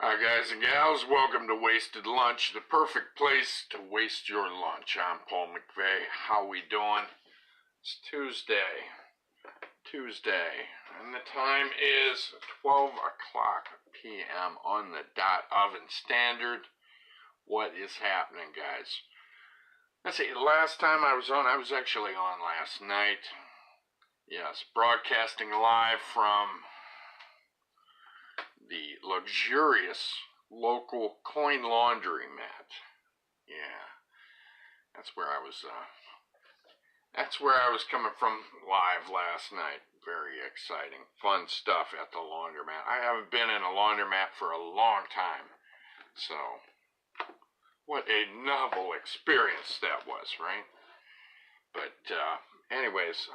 Hi guys and gals, welcome to Wasted Lunch, the perfect place to waste your lunch. I'm Paul McVeigh. How we doing? It's Tuesday, and the time is 12 o'clock p.m. on the dot Oven Standard. What is happening, guys? Let's see, last time I was actually on last night. Yes, broadcasting live from the luxurious local coin laundromat. Yeah, that's where I was coming from live last night. Very exciting, fun stuff at the laundromat. I haven't been in a laundromat for a long time, so what a novel experience that was, right? But anyways,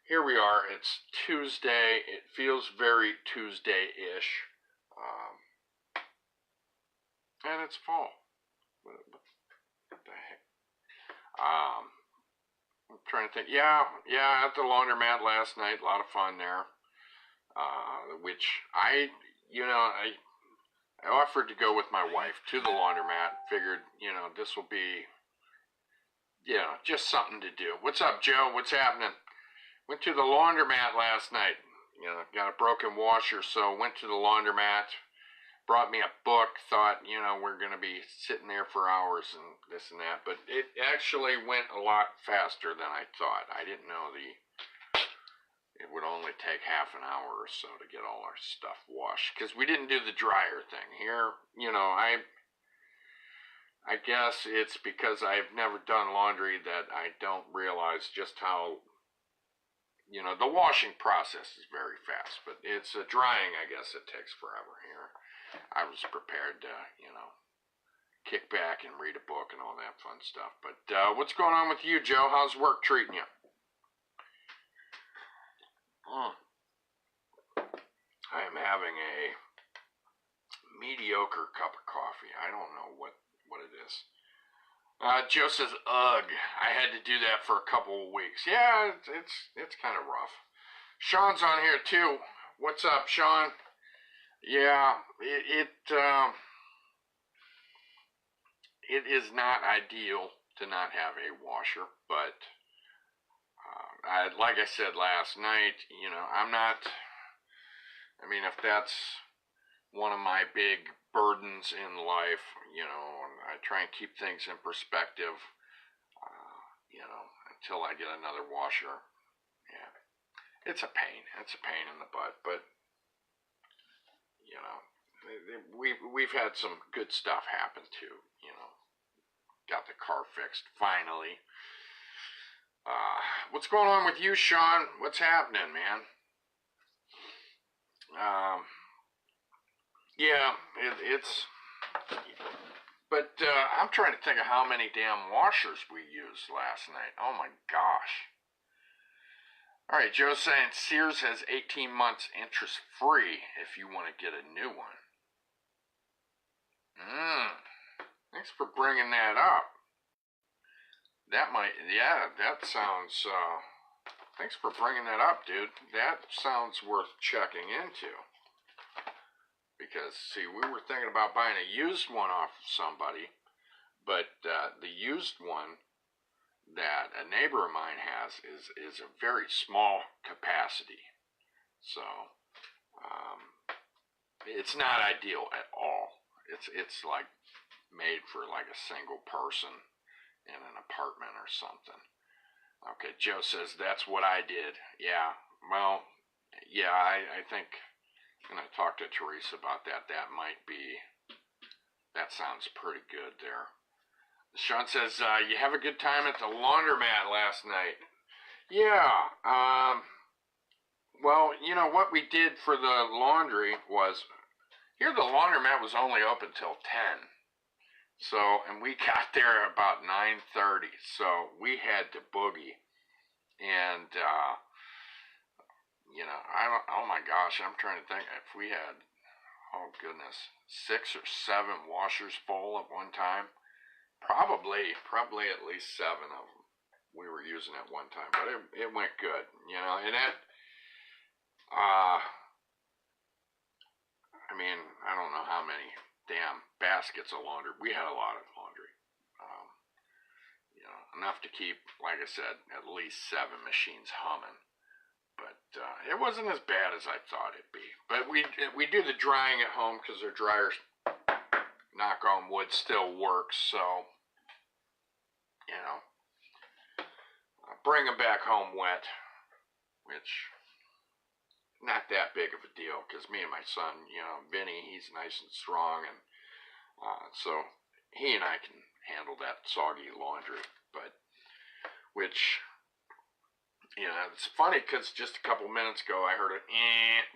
here we are. It's Tuesday. It feels very Tuesday-ish. And it's fall. What the heck? I'm trying to think. Yeah, at the laundromat last night. A lot of fun there. Which I offered to go with my wife to the laundromat. Figured, this will be, just something to do. What's up, Joe? What's happening? Went to the laundromat last night. Got a broken washer, so went to the laundromat. Brought me a book, thought, we're going to be sitting there for hours and this and that. But it actually went a lot faster than I thought. I didn't know it would only take half an hour or so to get all our stuff washed. Because we didn't do the dryer thing. Here, I guess it's because I've never done laundry that I don't realize just how, the washing process is very fast. But it's drying, I guess it takes forever here. I was prepared to, kick back and read a book and all that fun stuff. But what's going on with you, Joe? How's work treating you? I am having a mediocre cup of coffee. I don't know what it is. Joe says, ugh, I had to do that for a couple of weeks. Yeah, it's kind of rough. Sean's on here too. What's up, Sean? Yeah, it is not ideal to not have a washer, but like I said last night, if that's one of my big burdens in life, I try and keep things in perspective, until I get another washer. Yeah, it's a pain in the butt, but we've had some good stuff happen too. Got the car fixed finally. What's going on with you, Sean? What's happening, man? Yeah, it's. But I'm trying to think of how many damn washers we used last night. Oh my gosh. All right, Joe's saying Sears has 18 months interest free if you want to get a new one. Thanks for bringing that up. That sounds, thanks for bringing that up, dude. That sounds worth checking into. Because, see, we were thinking about buying a used one off of somebody, but the used one that a neighbor of mine has is a very small capacity. So, it's not ideal at all. It's like made for like a single person in an apartment or something. Okay, Joe says that's what I did. Yeah, well, yeah, I think I'm going to talk to Teresa about that. That sounds pretty good there. Sean says, you have a good time at the laundromat last night. Yeah, well, what we did for the laundry was, here the laundromat was only open till 10. So, and we got there about 9:30, so we had to boogie. And, oh my gosh, I'm trying to think if we had, oh goodness, 6 or 7 washers full at one time. Probably at least 7 of them we were using at one time, but it went good, and that, I mean, I don't know how many damn baskets of laundry. We had a lot of laundry. Um, enough to keep, like I said, at least 7 machines humming. But it wasn't as bad as I thought it'd be. But we do the drying at home because our dryers, knock on wood, still works. So, bring them back home wet, which not that big of a deal because me and my son, Vinny, he's nice and strong, and so he and I can handle that soggy laundry. But which, it's funny because just a couple minutes ago I heard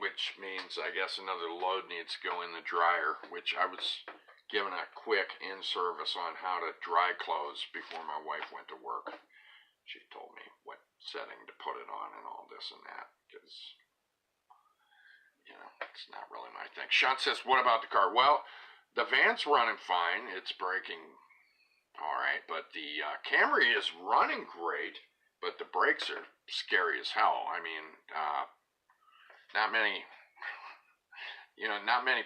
which means I guess another load needs to go in the dryer, which I was given a quick in-service on how to dry clothes before my wife went to work. She told me what setting to put it on and all this and that, because, it's not really my thing. Sean says, what about the car? Well, the van's running fine. It's braking all right, but the Camry is running great, but the brakes are scary as hell. I mean, not many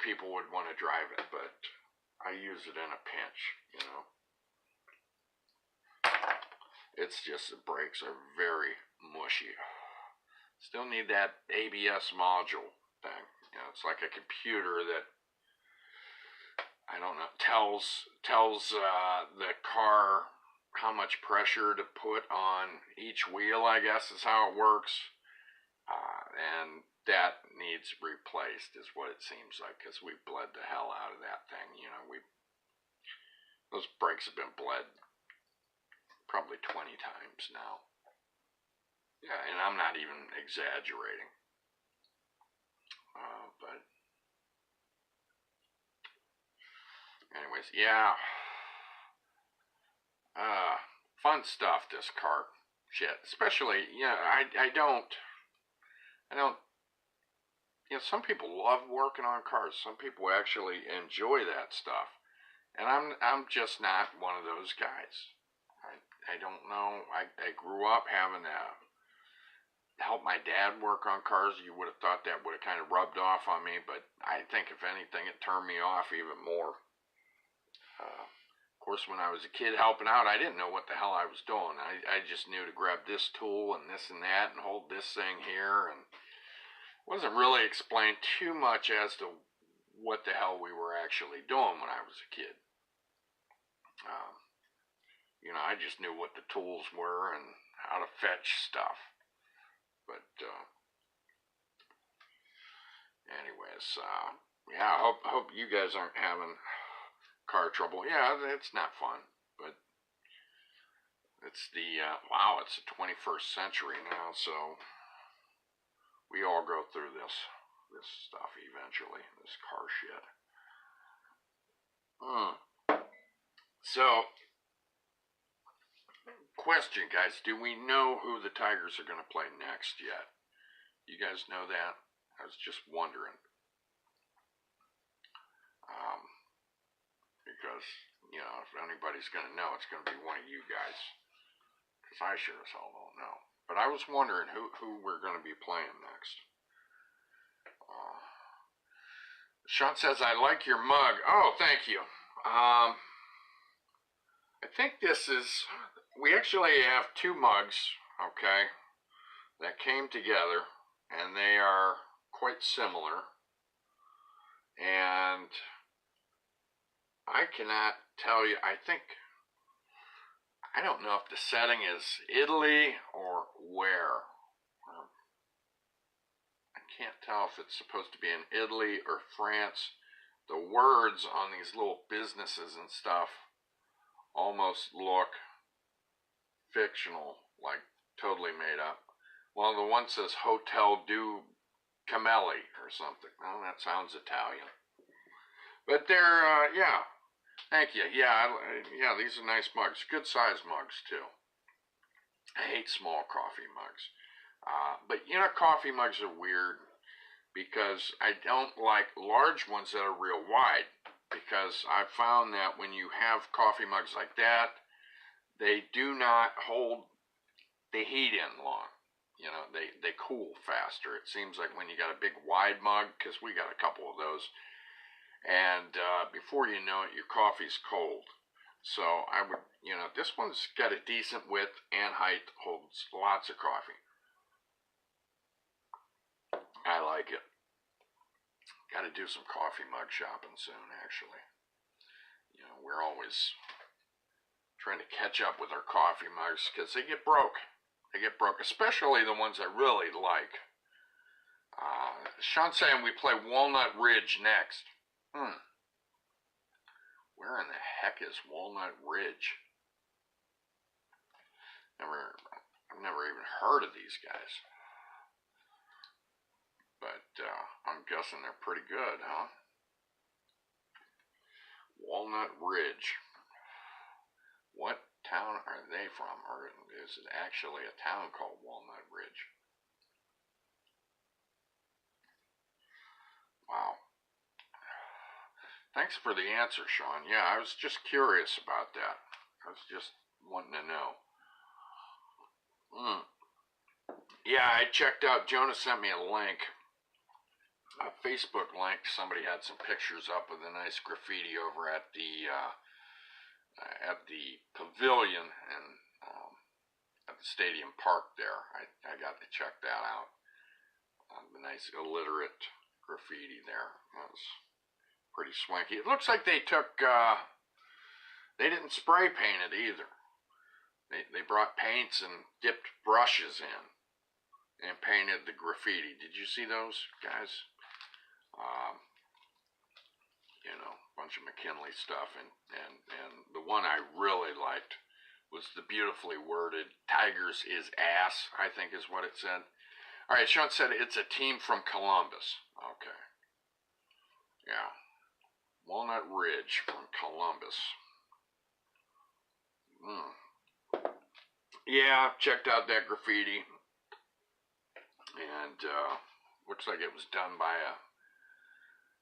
people would want to drive it, but I use it in a pinch, It's just the brakes are very mushy. Still need that ABS module thing. It's like a computer that, I don't know, tells the car how much pressure to put on each wheel, I guess is how it works. And that needs replaced is what it seems like, because we bled the hell out of that thing. Those brakes have been bled probably 20 times now. Yeah, and I'm not even exaggerating. But anyways, yeah. Fun stuff, this car shit. Especially, I don't, some people love working on cars. Some people actually enjoy that stuff. And I'm just not one of those guys. I don't know. I grew up having to help my dad work on cars. You would have thought that would have kind of rubbed off on me, but I think if anything, it turned me off even more. Of course, when I was a kid helping out, I didn't know what the hell I was doing. I just knew to grab this tool and this and that and hold this thing here, and wasn't really explained too much as to what the hell we were actually doing when I was a kid. I just knew what the tools were and how to fetch stuff. But anyways, yeah, I hope you guys aren't having car trouble. Yeah, it's not fun, but it's it's the 21st century now, so we all go through this stuff eventually, this car shit. So, question, guys, do we know who the Tigers are going to play next yet? You guys know that? I was just wondering. Because, if anybody's going to know, it's going to be one of you guys. Because I sure as hell don't know. But I was wondering who we're going to be playing next. Sean says, I like your mug. Oh, thank you. I think this is, we actually have 2 mugs, okay, that came together, and they are quite similar. And I cannot tell you, I don't know if the setting is Italy or where. I can't tell if it's supposed to be in Italy or France. The words on these little businesses and stuff almost look fictional, like totally made up. Well, the one says Hotel du Camelli or something. Well, that sounds Italian. But they're, yeah. Thank you. Yeah, these are nice mugs. Good size mugs, too. I hate small coffee mugs. But, coffee mugs are weird because I don't like large ones that are real wide, because I've found that when you have coffee mugs like that, they do not hold the heat in long. They cool faster. It seems like when you got a big wide mug, because we got a couple of those, and before you know it, your coffee's cold. So I would, this one's got a decent width and height, holds lots of coffee. I like it. Got to do some coffee mug shopping soon, actually. We're always trying to catch up with our coffee mugs because they get broke. They get broke, especially the ones I really like. Sean's saying we play Walnut Ridge next. Where in the heck is Walnut Ridge? I've never even heard of these guys. But I'm guessing they're pretty good, huh? Walnut Ridge. What town are they from? Or is it actually a town called Walnut Ridge? Wow. Thanks for the answer, Sean. Yeah, I was just curious about that. I was just wanting to know. Yeah, I checked out. Jonah sent me a link, a Facebook link. Somebody had some pictures up with a nice graffiti over at the pavilion and at the stadium park there. I got to check that out. The nice illiterate graffiti there. That was pretty swanky. It looks like they took, they didn't spray paint it either. They brought paints and dipped brushes in and painted the graffiti. Did you see those, guys? Bunch of McKinley stuff, and the one I really liked was the beautifully worded "Tigers is ass," I think is what it said. All right, Sean said it's a team from Columbus. Okay. Yeah. Walnut Ridge from Columbus. Yeah, checked out that graffiti. And looks like it was done by a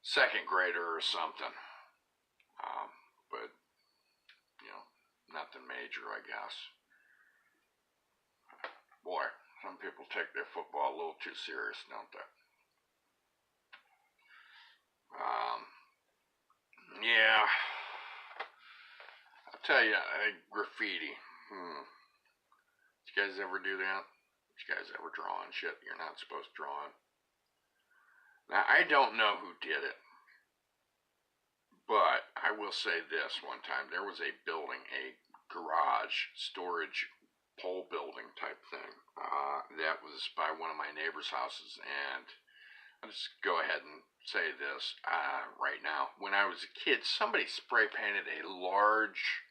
second grader or something. But, nothing major, I guess. Boy, some people take their football a little too serious, don't they? Yeah. I'll tell you, graffiti. Did you guys ever do that? Did you guys ever draw on shit you're not supposed to draw on? Now, I don't know who did it. But I will say this, one time there was a building, a garage storage pole building type thing that was by one of my neighbor's houses, and I'll just go ahead and say this right now. When I was a kid, somebody spray painted a large,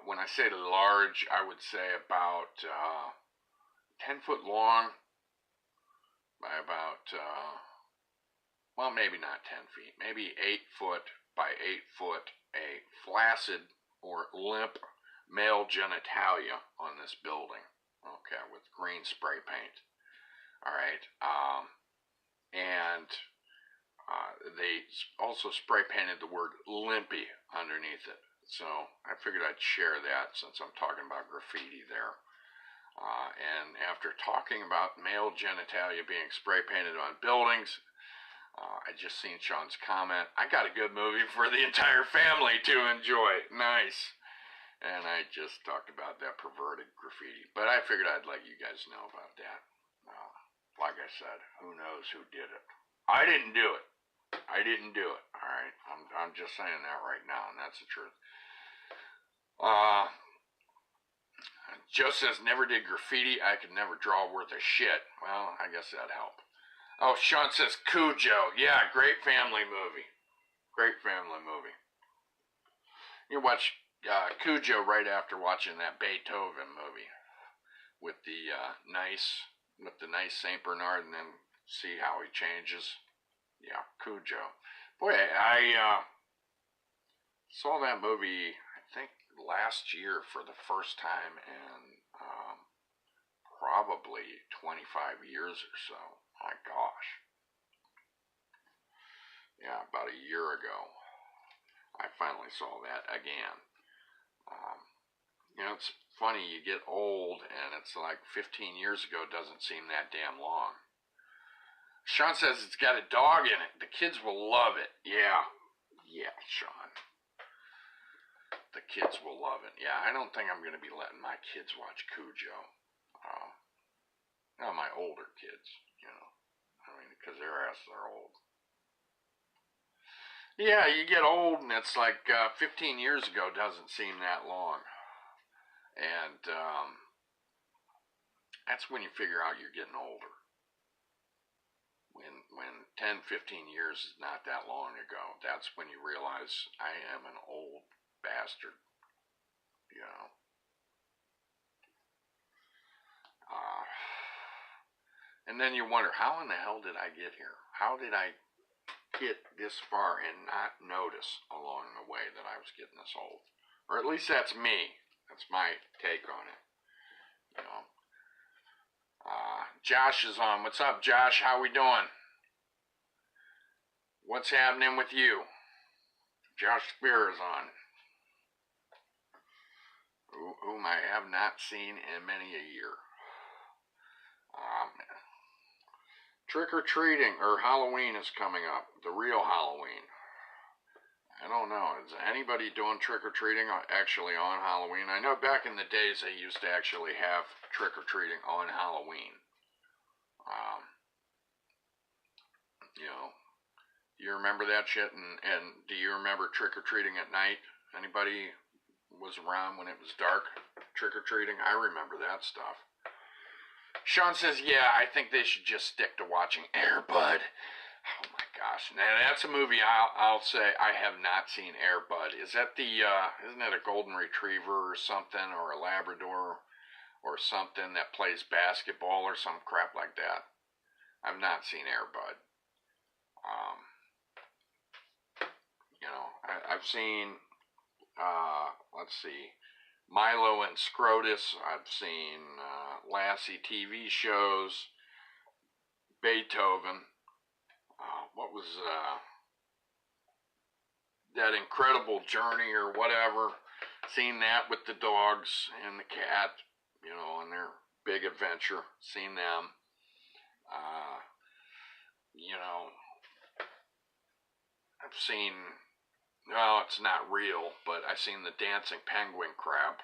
when I say large, I would say about 10 foot long by about well, maybe not 10 feet, maybe 8 foot by 8 foot, a flaccid or limp male genitalia on this building, okay, with green spray paint. All right, and they also spray painted the word limpy underneath it. So I figured I'd share that since I'm talking about graffiti there. And after talking about male genitalia being spray painted on buildings, I just seen Sean's comment. I got a good movie for the entire family to enjoy. Nice. And I just talked about that perverted graffiti. But I figured I'd let you guys know about that. Like I said, who knows who did it. I didn't do it. I didn't do it. All right. I'm just saying that right now, and that's the truth. Joe says, never did graffiti. I could never draw worth a shit. Well, I guess that'd help. Oh, Sean says Cujo. Yeah, great family movie. Great family movie. You watch Cujo right after watching that Beethoven movie with the nice Saint Bernard, and then see how he changes. Yeah, Cujo. Boy, I saw that movie, I think, last year for the first time in probably 25 years or so. My gosh. Yeah, about a year ago, I finally saw that again. It's funny, you get old, and it's like 15 years ago doesn't seem that damn long. Sean says it's got a dog in it. The kids will love it. Yeah, Sean. The kids will love it. Yeah, I don't think I'm going to be letting my kids watch Cujo. My older kids, because their asses are old. Yeah, you get old, and it's like 15 years ago doesn't seem that long. And that's when you figure out you're getting older. When 10, 15 years is not that long ago, that's when you realize I am an old bastard, and then you wonder, how in the hell did I get here? How did I get this far and not notice along the way that I was getting this old? Or at least that's me. That's my take on it. Josh is on. What's up, Josh? How we doing? What's happening with you? Josh Spear is on. Whom I have not seen in many a year. Trick-or-treating, or Halloween is coming up. The real Halloween. I don't know. Is anybody doing trick-or-treating actually on Halloween? I know back in the days they used to actually have trick-or-treating on Halloween. You remember that shit? And do you remember trick-or-treating at night? Anybody was around when it was dark trick-or-treating? I remember that stuff. Sean says, yeah, I think they should just stick to watching Air Bud. Oh my gosh. Now that's a movie I'll say I have not seen, Air Bud. Is that isn't it a golden retriever or something, or a Labrador or something that plays basketball or some crap like that? I've not seen Air Bud. I've seen, let's see, Milo and Scrotus. I've seen Lassie TV shows, Beethoven. What was that Incredible Journey or whatever? Seen that with the dogs and the cat, and their big adventure. Seen them. I've seen, well, it's not real, but I've seen the dancing penguin crab.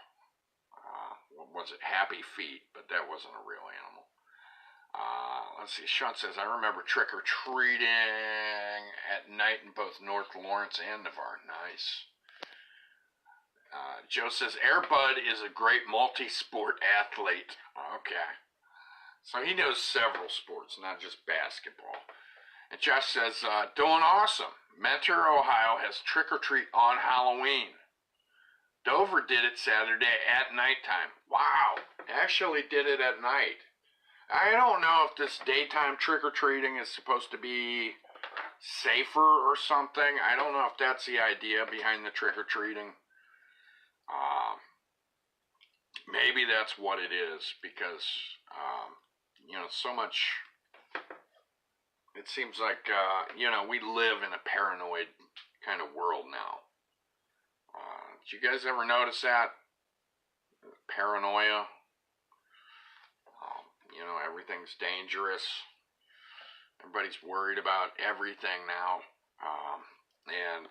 What was it? Happy Feet, but that wasn't a real animal. Let's see. Sean says, I remember trick-or-treating at night in both North Lawrence and Navarre. Nice. Joe says, Air Bud is a great multi-sport athlete. Okay. So he knows several sports, not just basketball. And Josh says, doing awesome. Mentor, Ohio has trick-or-treat on Halloween. Dover did it Saturday at nighttime. Wow. Actually did it at night. I don't know if this daytime trick-or-treating is supposed to be safer or something. I don't know if that's the idea behind the trick-or-treating. Maybe that's what it is, because, so much, it seems like, we live in a paranoid kind of world now. Did you guys ever notice that? Paranoia. Everything's dangerous. Everybody's worried about everything now. And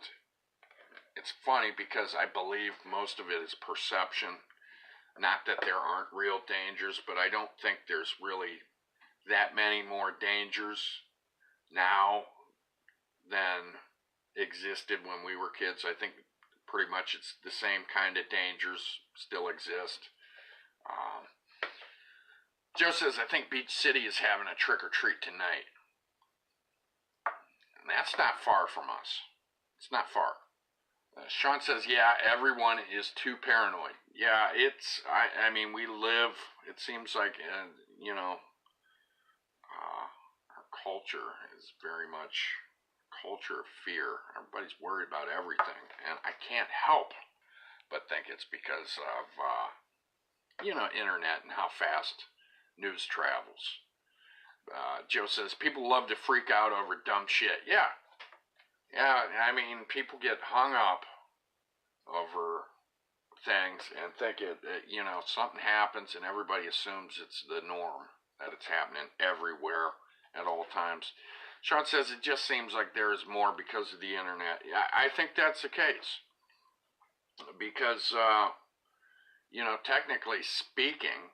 it's funny because I believe most of it is perception. Not that there aren't real dangers, but I don't think there's really that many more dangers now than existed when we were kids. I think pretty much it's the same kind of dangers still exist. Joe says, I think Beach City is having a trick-or-treat tonight. And that's not far from us. It's not far. Sean says, yeah, everyone is too paranoid. Yeah, we live, it seems like, our culture is very much a culture of fear. Everybody's worried about everything. And I can't help but think it's because of, internet and how fast news travels. Joe says, people love to freak out over dumb shit. Yeah, people get hung up over things and think something happens and everybody assumes it's the norm, that it's happening everywhere at all times. Sean says it just seems like there is more because of the internet. I think that's the case. Because, technically speaking,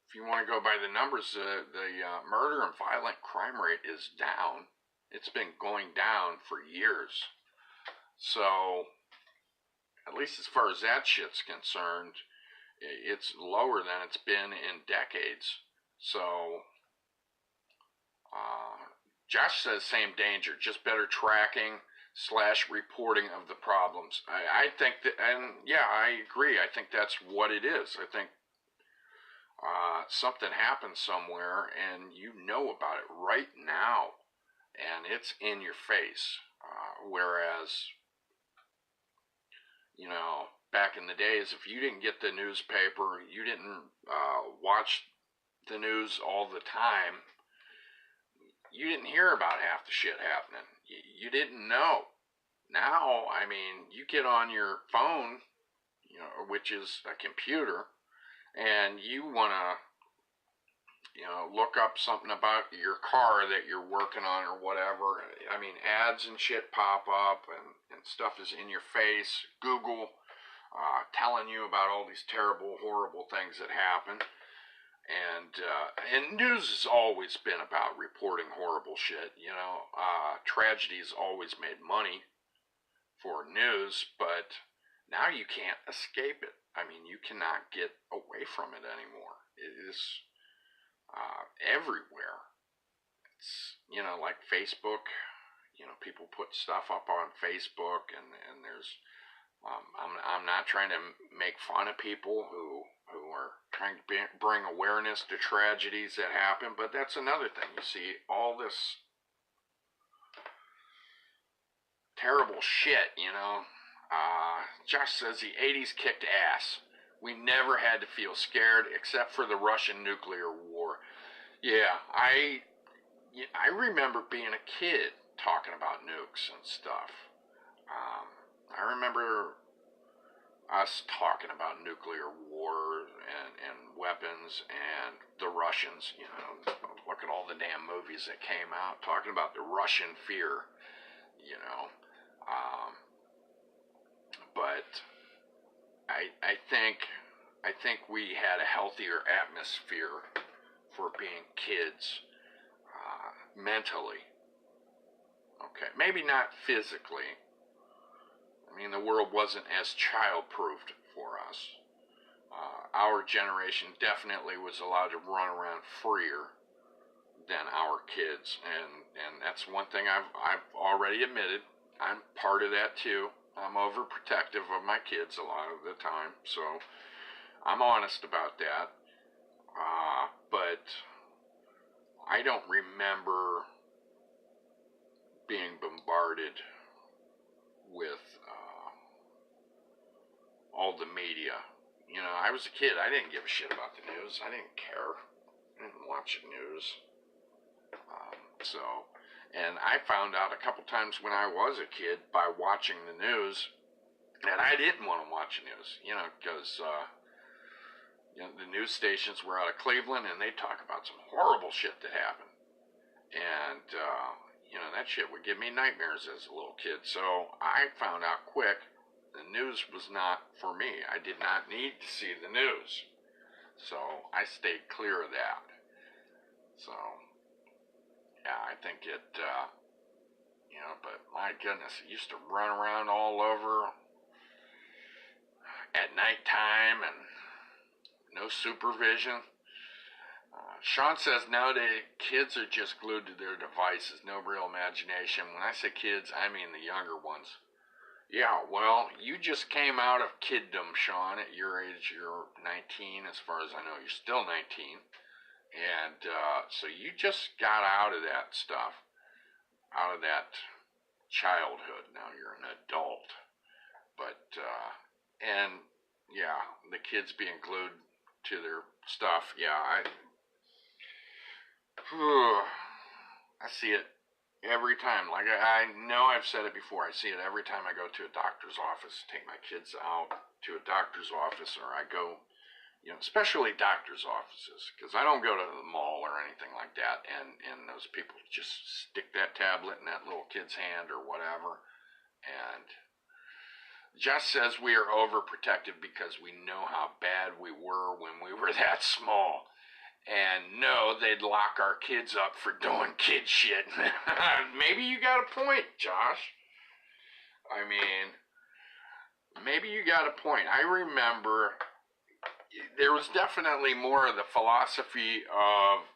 if you want to go by the numbers, the murder and violent crime rate is down. It's been going down for years. So, at least as far as that shit's concerned, it's lower than it's been in decades. So, Josh says same danger, just better tracking / reporting of the problems. I think that, and yeah, I agree. I think that's what it is. I think something happened somewhere and you know about it right now and it's in your face. Whereas, back in the days, if you didn't get the newspaper, you didn't watch the news all the time, you didn't hear about half the shit happening. You didn't know. Now, I mean, you get on your phone, which is a computer, and you want to, look up something about your car that you're working on or whatever. I mean, ads and shit pop up and stuff is in your face. Google telling you about all these terrible, horrible things that happen. And news has always been about reporting horrible shit, Tragedies always made money for news, but now you can't escape it. I mean, you cannot get away from it anymore. It is everywhere. It's, like Facebook, people put stuff up on Facebook and there's, I'm not trying to make fun of people who are trying to bring awareness to tragedies that happen, but that's another thing. You see all this terrible shit, Josh says the 80s kicked ass. We never had to feel scared except for the Russian nuclear war. Yeah, I remember being a kid talking about nukes and stuff. I remember us talking about nuclear war and weapons and the Russians, look at all the damn movies that came out talking about the Russian fear, but I think we had a healthier atmosphere for being kids, mentally. Okay, maybe not physically. I mean, the world wasn't as child-proofed for us. Our generation definitely was allowed to run around freer than our kids, and that's one thing I've already admitted. I'm part of that too. I'm overprotective of my kids a lot of the time, so I'm honest about that. But I don't remember being bombarded with all the media. I was a kid. I didn't give a shit about the news. I didn't care. I didn't watch the news. And I found out a couple times when I was a kid by watching the news that I didn't want to watch the news, because the news stations were out of Cleveland and they talk about some horrible shit that happened. And, that shit would give me nightmares as a little kid. So I found out quick the news was not for me. I did not need to see the news. So I stayed clear of that. So, yeah, I think it, but my goodness, it used to run around all over at nighttime and no supervision. Sean says nowadays kids are just glued to their devices, no real imagination. When I say kids, I mean the younger ones. Yeah, well, you just came out of kiddom, Sean. At your age, you're 19. As far as I know, you're still 19. And so you just got out of that stuff, out of that childhood. Now you're an adult. But, and yeah, the kids being glued to their stuff, yeah, I see it every time. Like, I know I've said it before. I see it every time I go to a doctor's office, take my kids out to a doctor's office, or I go, especially doctor's offices, because I don't go to the mall or anything like that, and those people just stick that tablet in that little kid's hand or whatever. And Jess says we are overprotective because we know how bad we were when we were that small. And no, they'd lock our kids up for doing kid shit. Maybe you got a point, Josh. I mean, maybe you got a point. I remember there was definitely more of the philosophy of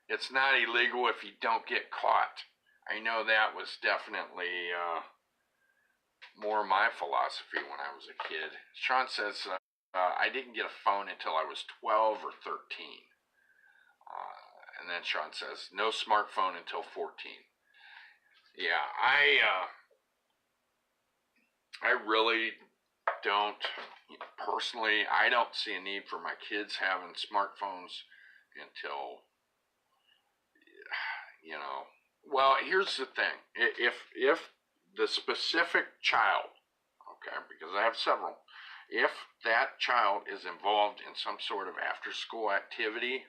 it's not illegal if you don't get caught. I know that was definitely more my philosophy when I was a kid. Sean says I didn't get a phone until I was 12 or 13. And then Sean says no smartphone until 14. Yeah, I really don't, personally, I don't see a need for my kids having smartphones until, well, here's the thing. If the specific child, okay, because I have several, if that child is involved in some sort of after-school activity,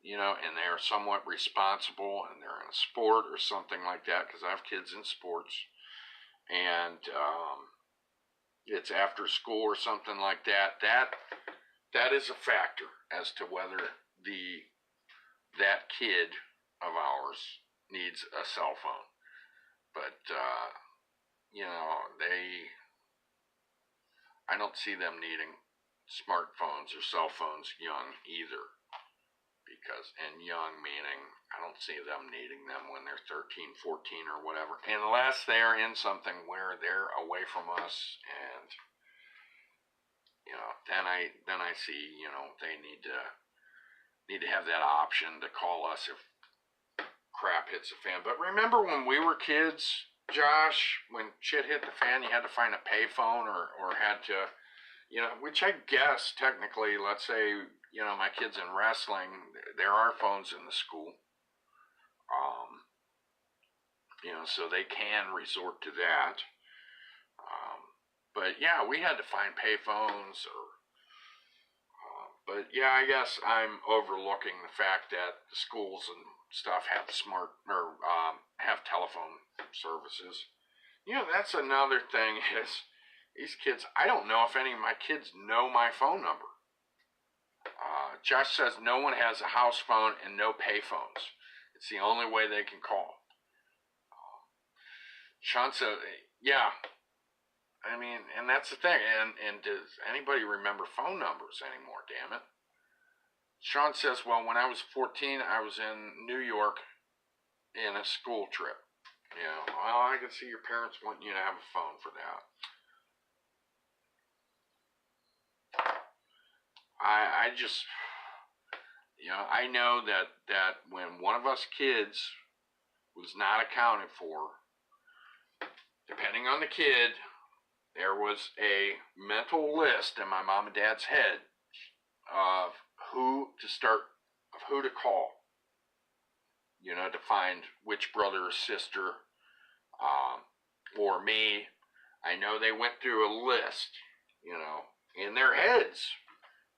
and they're somewhat responsible and they're in a sport or something like that, because I have kids in sports, and it's after school or something like that, that is a factor as to whether that kid of ours needs a cell phone. But I don't see them needing smartphones or cell phones young either, and young meaning I don't see them needing them when they're 13, 14 or whatever, unless they're in something where they're away from us, and then I see they need to have that option to call us if crap hits the fan. But remember when we were kids, Josh, when shit hit the fan, you had to find a payphone or had to, which I guess technically, let's say, my kids in wrestling, there are phones in the school. So they can resort to that. But yeah, we had to find payphones but yeah, I guess I'm overlooking the fact that the schools and stuff have have telephone services. That's another thing is these kids, I don't know if any of my kids know my phone number. Josh says no one has a house phone and no pay phones. It's the only way they can call. Sean says, yeah. I mean, and that's the thing. And does anybody remember phone numbers anymore, damn it? Sean says, well, when I was 14, I was in New York in a school trip. Well, I can see your parents wanting you to have a phone for that. I just, I know that when one of us kids was not accounted for, depending on the kid, there was a mental list in my mom and dad's head of who to call, to find which brother or sister, or me. I know they went through a list, in their heads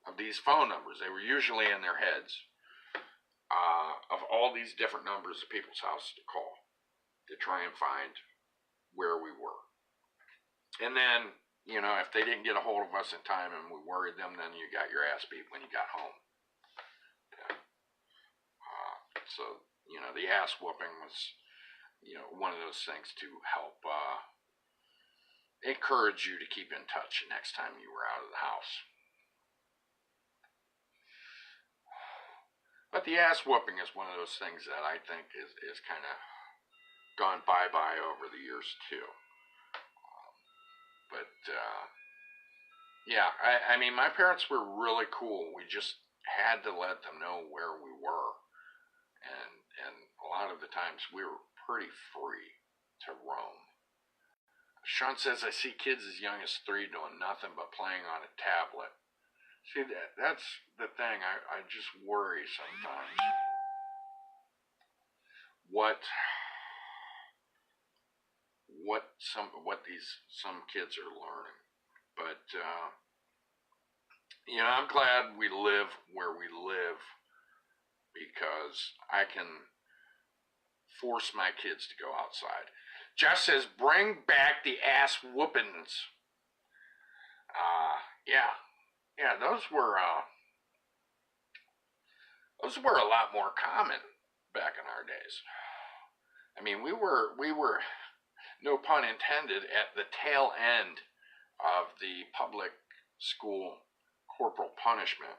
of these phone numbers. They were usually in their heads, of all these different numbers of people's houses to call to try and find where we were. And then, if they didn't get a hold of us in time and we worried them, then you got your ass beat when you got home. Okay. So, the ass whooping was, one of those things to help encourage you to keep in touch the next time you were out of the house. But the ass whooping is one of those things that I think is kind of gone bye-bye over the years, too. But, yeah, I mean, my parents were really cool. We just had to let them know where we were. And a lot of the times we were pretty free to roam. Sean says, I see kids as young as 3 doing nothing but playing on a tablet. See, that's the thing. I just worry sometimes. What some kids are learning. But I'm glad we live where we live because I can force my kids to go outside. Josh says, bring back the ass whoopings. Yeah. Yeah, those were a lot more common back in our days. I mean, we were, no pun intended, at the tail end of the public school corporal punishment.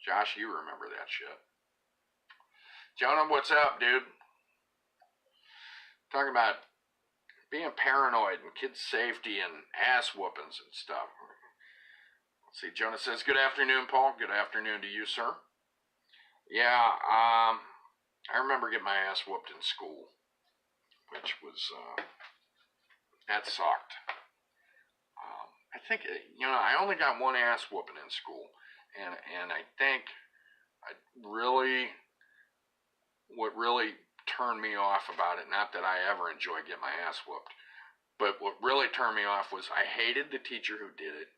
Josh, you remember that shit. Jonah, what's up, dude? Talking about being paranoid and kids' safety and ass whoopings and stuff. Let's see, Jonah says, good afternoon, Paul. Good afternoon to you, sir. Yeah, I remember getting my ass whooped in school, which was, that sucked. I think, I only got one ass whooping in school, and I think what really turned me off about it, not that I ever enjoyed getting my ass whooped, but what really turned me off was I hated the teacher who did it,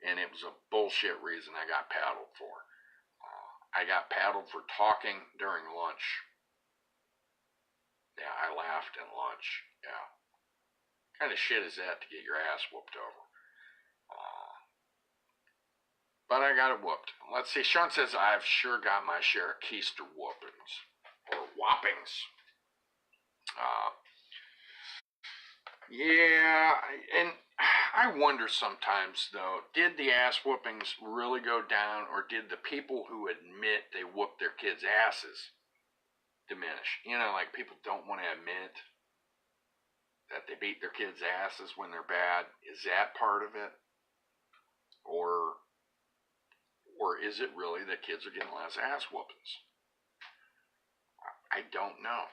and it was a bullshit reason I got paddled for. I got paddled for talking during lunch. Yeah, I laughed in lunch. Yeah. What kind of shit is that to get your ass whooped over? But I got it whooped. Let's see. Sean says, I've sure got my share of keister whoopings. Or whoppings. Yeah, and I wonder sometimes, though, did the ass whoopings really go down, or did the people who admit they whooped their kids' asses diminish? Like people don't want to admit that they beat their kids' asses when they're bad. Is that part of it? Or is it really that kids are getting less ass whoopings? I don't know.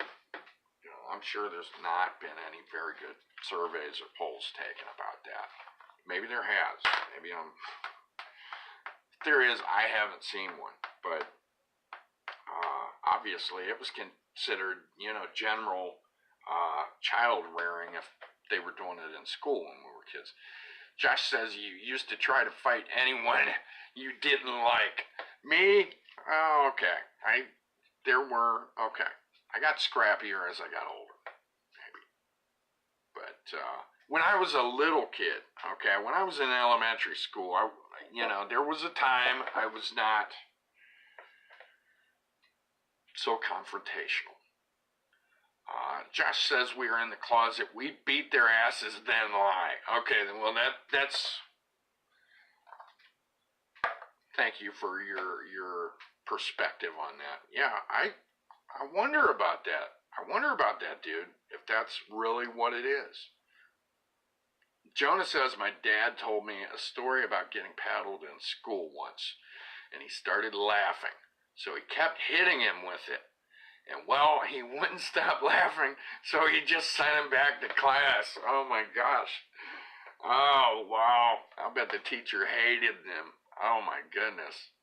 I'm sure there's not been any very good surveys or polls taken about that. Maybe there has. Maybe if there is, I haven't seen one. But obviously it was considered, general child rearing if they were doing it in school when we were kids. Josh says you used to try to fight anyone you didn't like. Me? Oh, okay. I got scrappier as I got older, maybe. But when I was a little kid, when I was in elementary school, there was a time I was not so confrontational. Josh says we were in the closet. We beat their asses, then lie. Okay, well that's. Thank you for your perspective on that. Yeah, I wonder about that. I wonder about that, dude. If that's really what it is. Jonah says my dad told me a story about getting paddled in school once, and he started laughing. So he kept hitting him with it. And well, he wouldn't stop laughing, so he just sent him back to class. Oh my gosh. Oh, wow. I bet the teacher hated him. Oh my goodness.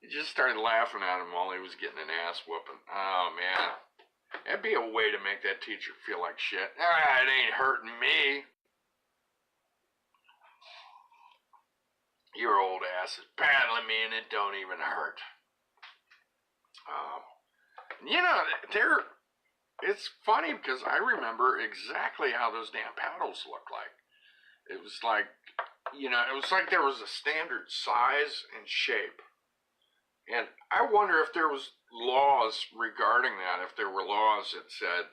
He just started laughing at him while he was getting an ass whooping. Oh man. That'd be a way to make that teacher feel like shit. It ain't hurting me. Your old ass is paddling me and it don't even hurt. It's funny because I remember exactly how those damn paddles looked like. It was like, it was like there was a standard size and shape. And I wonder if there was laws regarding that, if there were laws that said,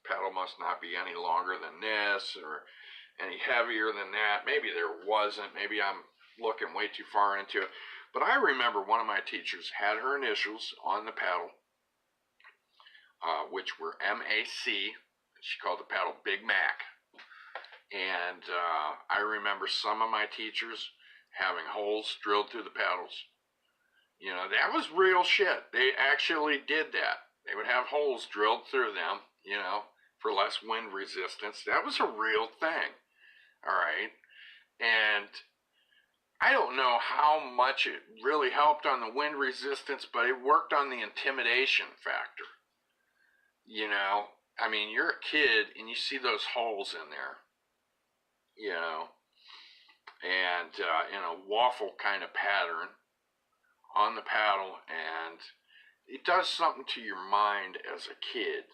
paddle must not be any longer than this or any heavier than that. Maybe there wasn't. Maybe I'm looking way too far into it. But I remember one of my teachers had her initials on the paddle, which were M-A-C. She called the paddle Big Mac. And I remember some of my teachers having holes drilled through the paddles. That was real shit. They actually did that. They would have holes drilled through them, for less wind resistance. That was a real thing. All right. And I don't know how much it really helped on the wind resistance, but it worked on the intimidation factor. I mean, you're a kid and you see those holes in there. and in a waffle kind of pattern on the paddle, and it does something to your mind as a kid,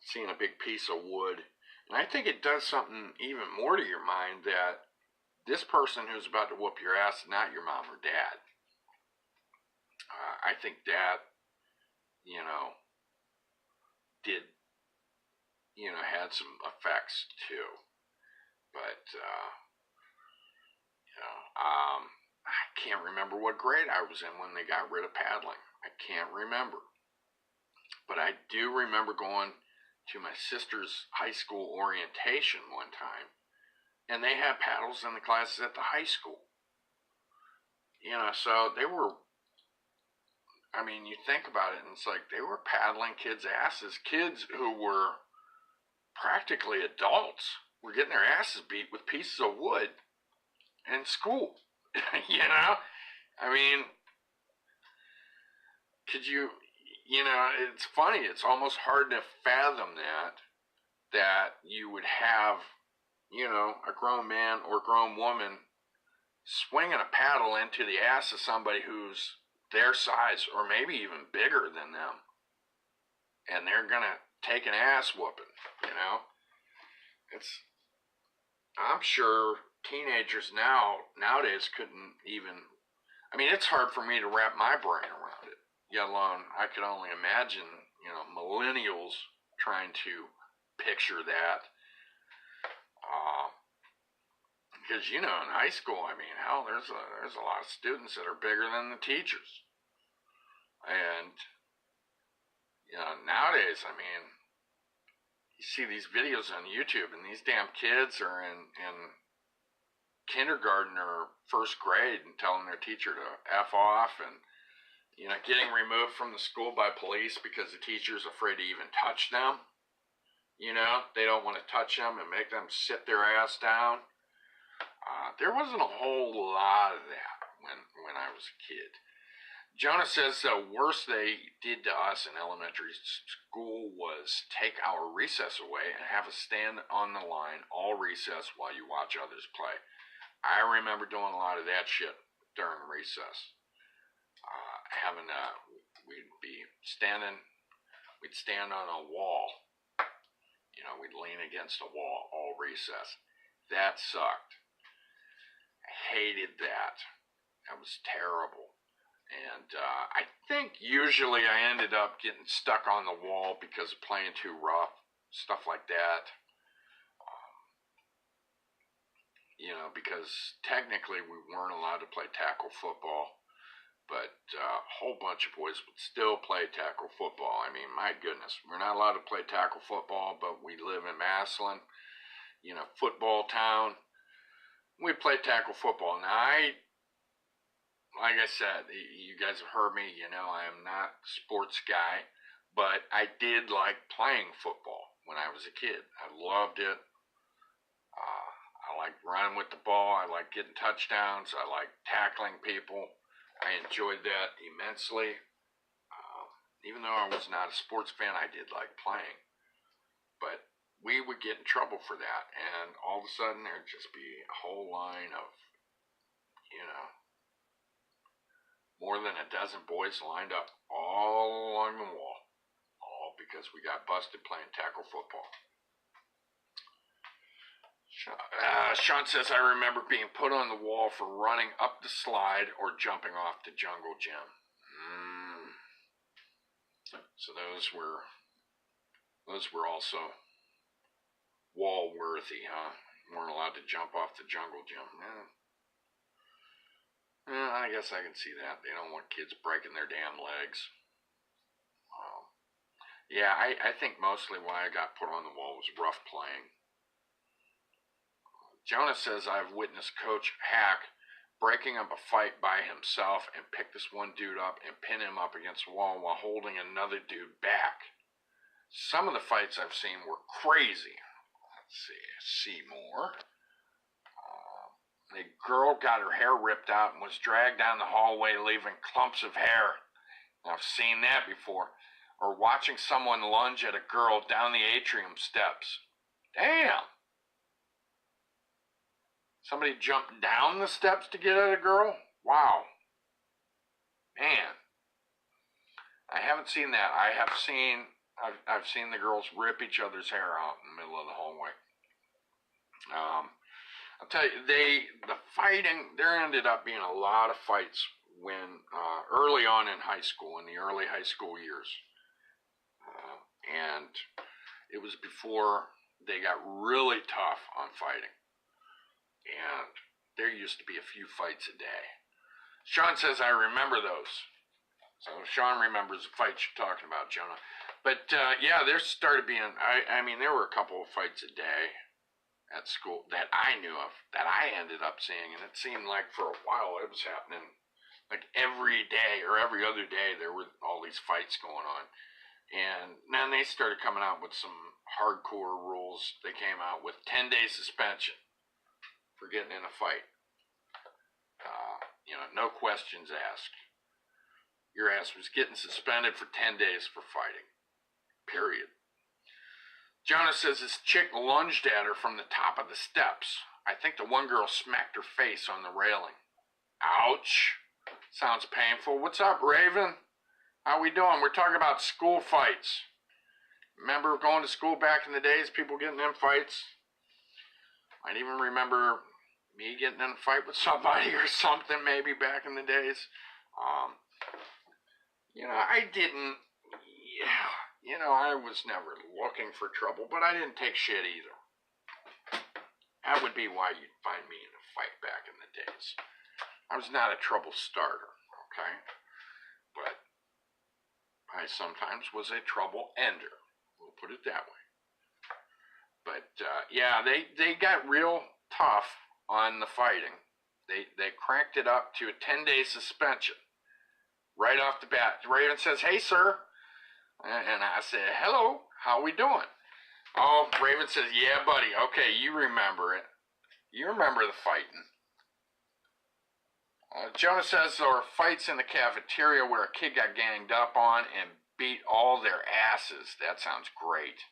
seeing a big piece of wood. And I think it does something even more to your mind that this person who's about to whoop your ass is not your mom or dad. I think that, did, had some effects too. But, I can't remember what grade I was in when they got rid of paddling. I can't remember. But I do remember going to my sister's high school orientation one time, and they had paddles in the classes at the high school. So they were, you think about it, and it's like they were paddling kids' asses. Kids who were practically adults were getting their asses beat with pieces of wood in school. Could you, it's funny. It's almost hard to fathom that you would have, a grown man or grown woman swinging a paddle into the ass of somebody who's their size or maybe even bigger than them, and they're gonna take an ass whooping. I'm sure teenagers nowadays couldn't even. It's hard for me to wrap my brain around it. Yet alone, I could only imagine, millennials trying to picture that. Because in high school, hell, there's a lot of students that are bigger than the teachers, and nowadays, you see these videos on YouTube, and these damn kids are in kindergarten or first grade and telling their teacher to F off, and getting removed from the school by police because the teacher's afraid to even touch them. They don't want to touch them and make them sit their ass down. There wasn't a whole lot of that when I was a kid. Jonah says the worst they did to us in elementary school was take our recess away and have us stand on the line all recess while you watch others play. I remember doing a lot of that shit during recess. We'd stand on a wall. We'd lean against a wall all recess. That sucked. I hated that. That was terrible. And I think usually I ended up getting stuck on the wall because of playing too rough, stuff like that. Because technically we weren't allowed to play tackle football, but a whole bunch of boys would still play tackle football. My goodness, we're not allowed to play tackle football, but we live in Massillon, football town. We play tackle football. Now, like I said, you guys have heard me, I am not a sports guy, but I did like playing football when I was a kid. I loved it. I liked running with the ball. I liked getting touchdowns. I liked tackling people. I enjoyed that immensely. Even though I was not a sports fan, I did like playing. But we would get in trouble for that, and all of a sudden there'd just be a whole line of, more than a dozen boys lined up all along the wall, all because we got busted playing tackle football. Sean says, I remember being put on the wall for running up the slide or jumping off the jungle gym. So those were also wall worthy, huh? Weren't allowed to jump off the jungle gym. I guess I can see that. They don't want kids breaking their damn legs. I think mostly why I got put on the wall was rough playing. Jonah says, I've witnessed Coach Hack breaking up a fight by himself and pick this one dude up and pin him up against the wall while holding another dude back. Some of the fights I've seen were crazy. Let's see more. The girl got her hair ripped out and was dragged down the hallway, leaving clumps of hair. I've seen that before. Or watching someone lunge at a girl down the atrium steps. Damn! Somebody jumped down the steps to get at a girl? Wow. Man. I haven't seen that. I've seen the girls rip each other's hair out in the middle of the hallway. I'll tell you, the fighting, there ended up being a lot of fights when, early on in high school, in the early high school years. And it was before they got really tough on fighting. And there used to be a few fights a day. Sean says, I remember those. So Sean remembers the fights you're talking about, Jonah. But, yeah, there started being, I mean, there were a couple of fights a day at school that I knew of, that I ended up seeing. And it seemed like for a while it was happening. Like every day or every other day there were all these fights going on. And then they started coming out with some hardcore rules. They came out with 10-day suspension for getting in a fight. No questions asked. Your ass was getting suspended for 10 days for fighting. Period. Jonah says this chick lunged at her from the top of the steps. I think the one girl smacked her face on the railing. Ouch. Sounds painful. What's up, Raven? How we doing? We're talking about school fights. Remember going to school back in the days, people getting in fights? Might even remember me getting in a fight with somebody or something maybe back in the days. I didn't, I was never looking for trouble, but I didn't take shit either. That would be why you'd find me in a fight back in the days. I was not a trouble starter, okay? But I sometimes was a trouble ender. We'll put it that way. But, yeah, they got real tough on the fighting. They cranked it up to a 10-day suspension. Right off the bat. Raven says, hey, sir. And I said, hello, how we doing? Oh, Raven says, yeah, buddy. Okay, you remember it. You remember the fighting. Jonah says there were fights in the cafeteria where a kid got ganged up on and beat all their asses. That sounds great.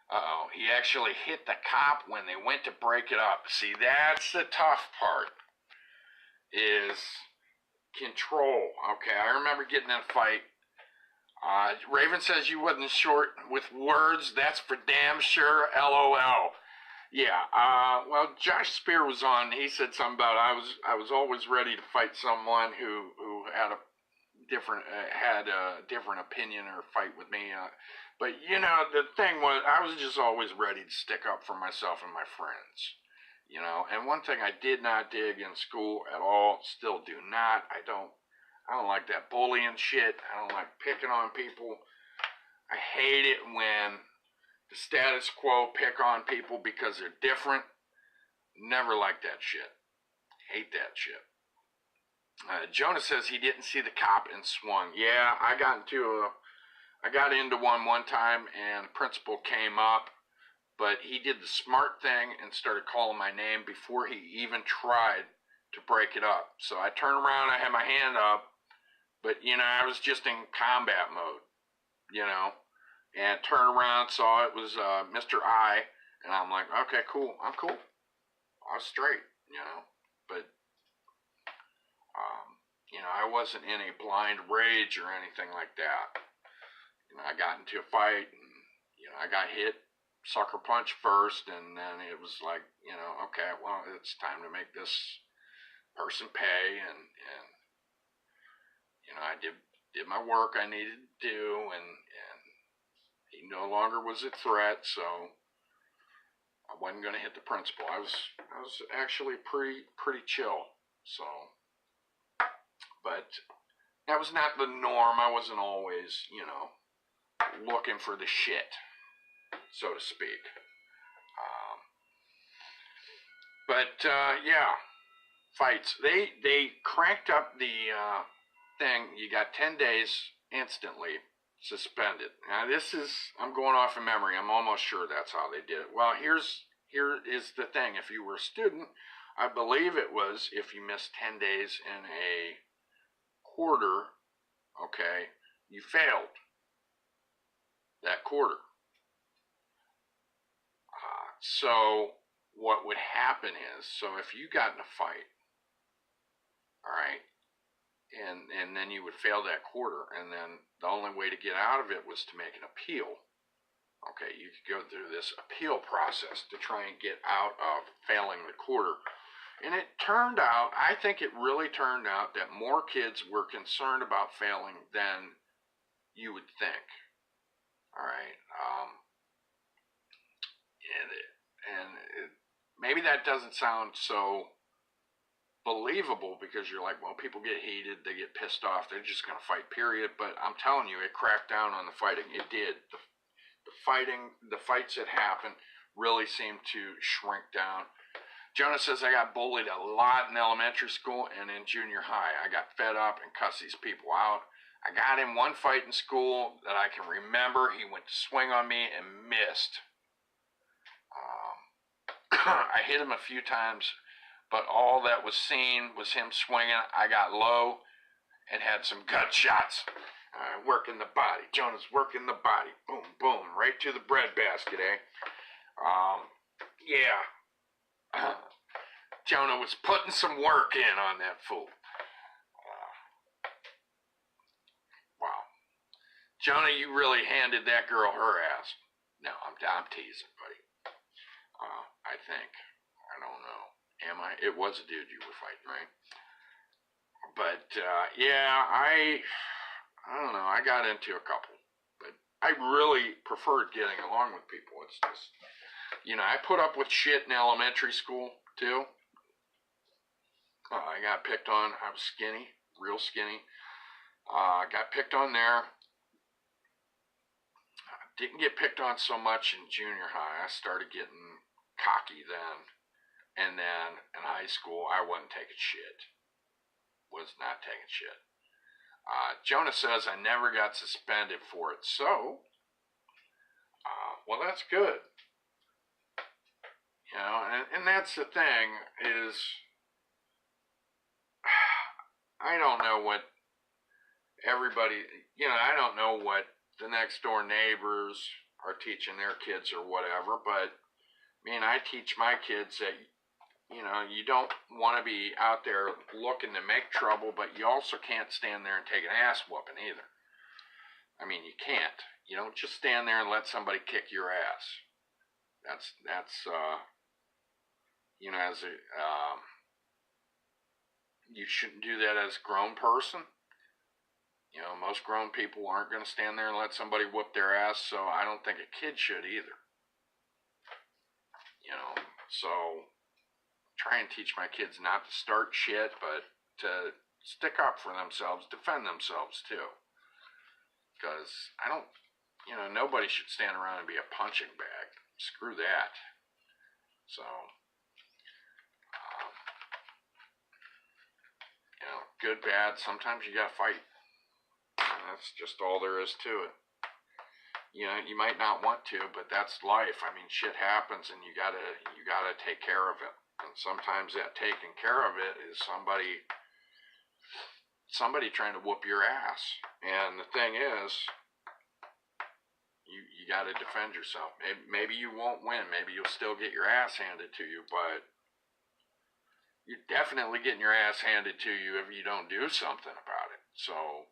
Uh-oh, he actually hit the cop when they went to break it up. See, that's the tough part, is control. Okay, I remember getting in a fight. Raven says you wasn't short with words. That's for damn sure. LOL. Yeah. Well, Josh Spear was on. He said something about I was always ready to fight someone who had a different opinion or fight with me. But the thing was, I was just always ready to stick up for myself and my friends. And one thing I did not dig in school at all, still do not. I don't like that bullying shit. I don't like picking on people. I hate it when the status quo pick on people because they're different. Never like that shit. Hate that shit. Jonah says he didn't see the cop and swung. Yeah, I got into one time and the principal came up. But he did the smart thing and started calling my name before he even tried to break it up. So I turned around, I had my hand up, but, I was just in combat mode, and turned around, saw it was Mr. I, and I'm like, okay, cool, I'm cool. I was straight, but, I wasn't in a blind rage or anything like that. I got into a fight, and, I got hit. Sucker punch first, and then it was like, okay, well, it's time to make this person pay, and I did my work I needed to do, and he no longer was a threat, so I wasn't going to hit the principal. I was actually pretty chill, so, but that was not the norm. I wasn't always, looking for the shit, so to speak. Yeah, fights. They cranked up the thing. You got 10 days instantly suspended. Now I'm going off of memory. I'm almost sure that's how they did it. Well, here is the thing. If you were a student, I believe it was if you missed 10 days in a quarter, okay, you failed that quarter. So what would happen is, so if you got in a fight, all right, and then you would fail that quarter, and then the only way to get out of it was to make an appeal. Okay, you could go through this appeal process to try and get out of failing the quarter. And it turned out, I think it really turned out that more kids were concerned about failing than you would think. All right. Maybe that doesn't sound so believable because you're like, well, people get heated, they get pissed off, they're just going to fight, period. But I'm telling you, it cracked down on the fighting. It did. The fights that happened really seemed to shrink down. Jonah says, I got bullied a lot in elementary school and in junior high. I got fed up and cussed these people out. I got in one fight in school that I can remember. He went to swing on me and missed. I hit him a few times, but all that was seen was him swinging. I got low and had some gut shots. Working the body. Jonah's working the body. Boom, boom, right to the breadbasket, eh? Yeah. Jonah was putting some work in on that fool. Wow. Jonah, you really handed that girl her ass. No, I'm teasing, buddy. I think. I don't know. Am I? It was a dude you were fighting, right? But, yeah, I don't know. I got into a couple. But I really preferred getting along with people. It's just, I put up with shit in elementary school, too. I got picked on. I was skinny, real skinny. Got picked on there. Didn't get picked on so much in junior high. I started getting cocky then. And then in high school, I wasn't taking shit. Was not taking shit. Jonah says I never got suspended for it. So, well, that's good. And that's the thing is, I don't know what everybody, I don't know what the next door neighbors are teaching their kids or whatever, but I teach my kids that, you don't want to be out there looking to make trouble, but you also can't stand there and take an ass whooping either. You can't. You don't just stand there and let somebody kick your ass. That's you shouldn't do that as a grown person. Most grown people aren't going to stand there and let somebody whoop their ass, so I don't think a kid should either. So try and teach my kids not to start shit, but to stick up for themselves, defend themselves too. Because nobody should stand around and be a punching bag. Screw that. So, good, bad, sometimes you gotta fight. That's just all there is to it. You might not want to, but that's life. Shit happens and you gotta take care of it. And sometimes that taking care of it is somebody trying to whoop your ass. And the thing is, you got to defend yourself. Maybe you won't win. Maybe you'll still get your ass handed to you, but you're definitely getting your ass handed to you if you don't do something about it. So,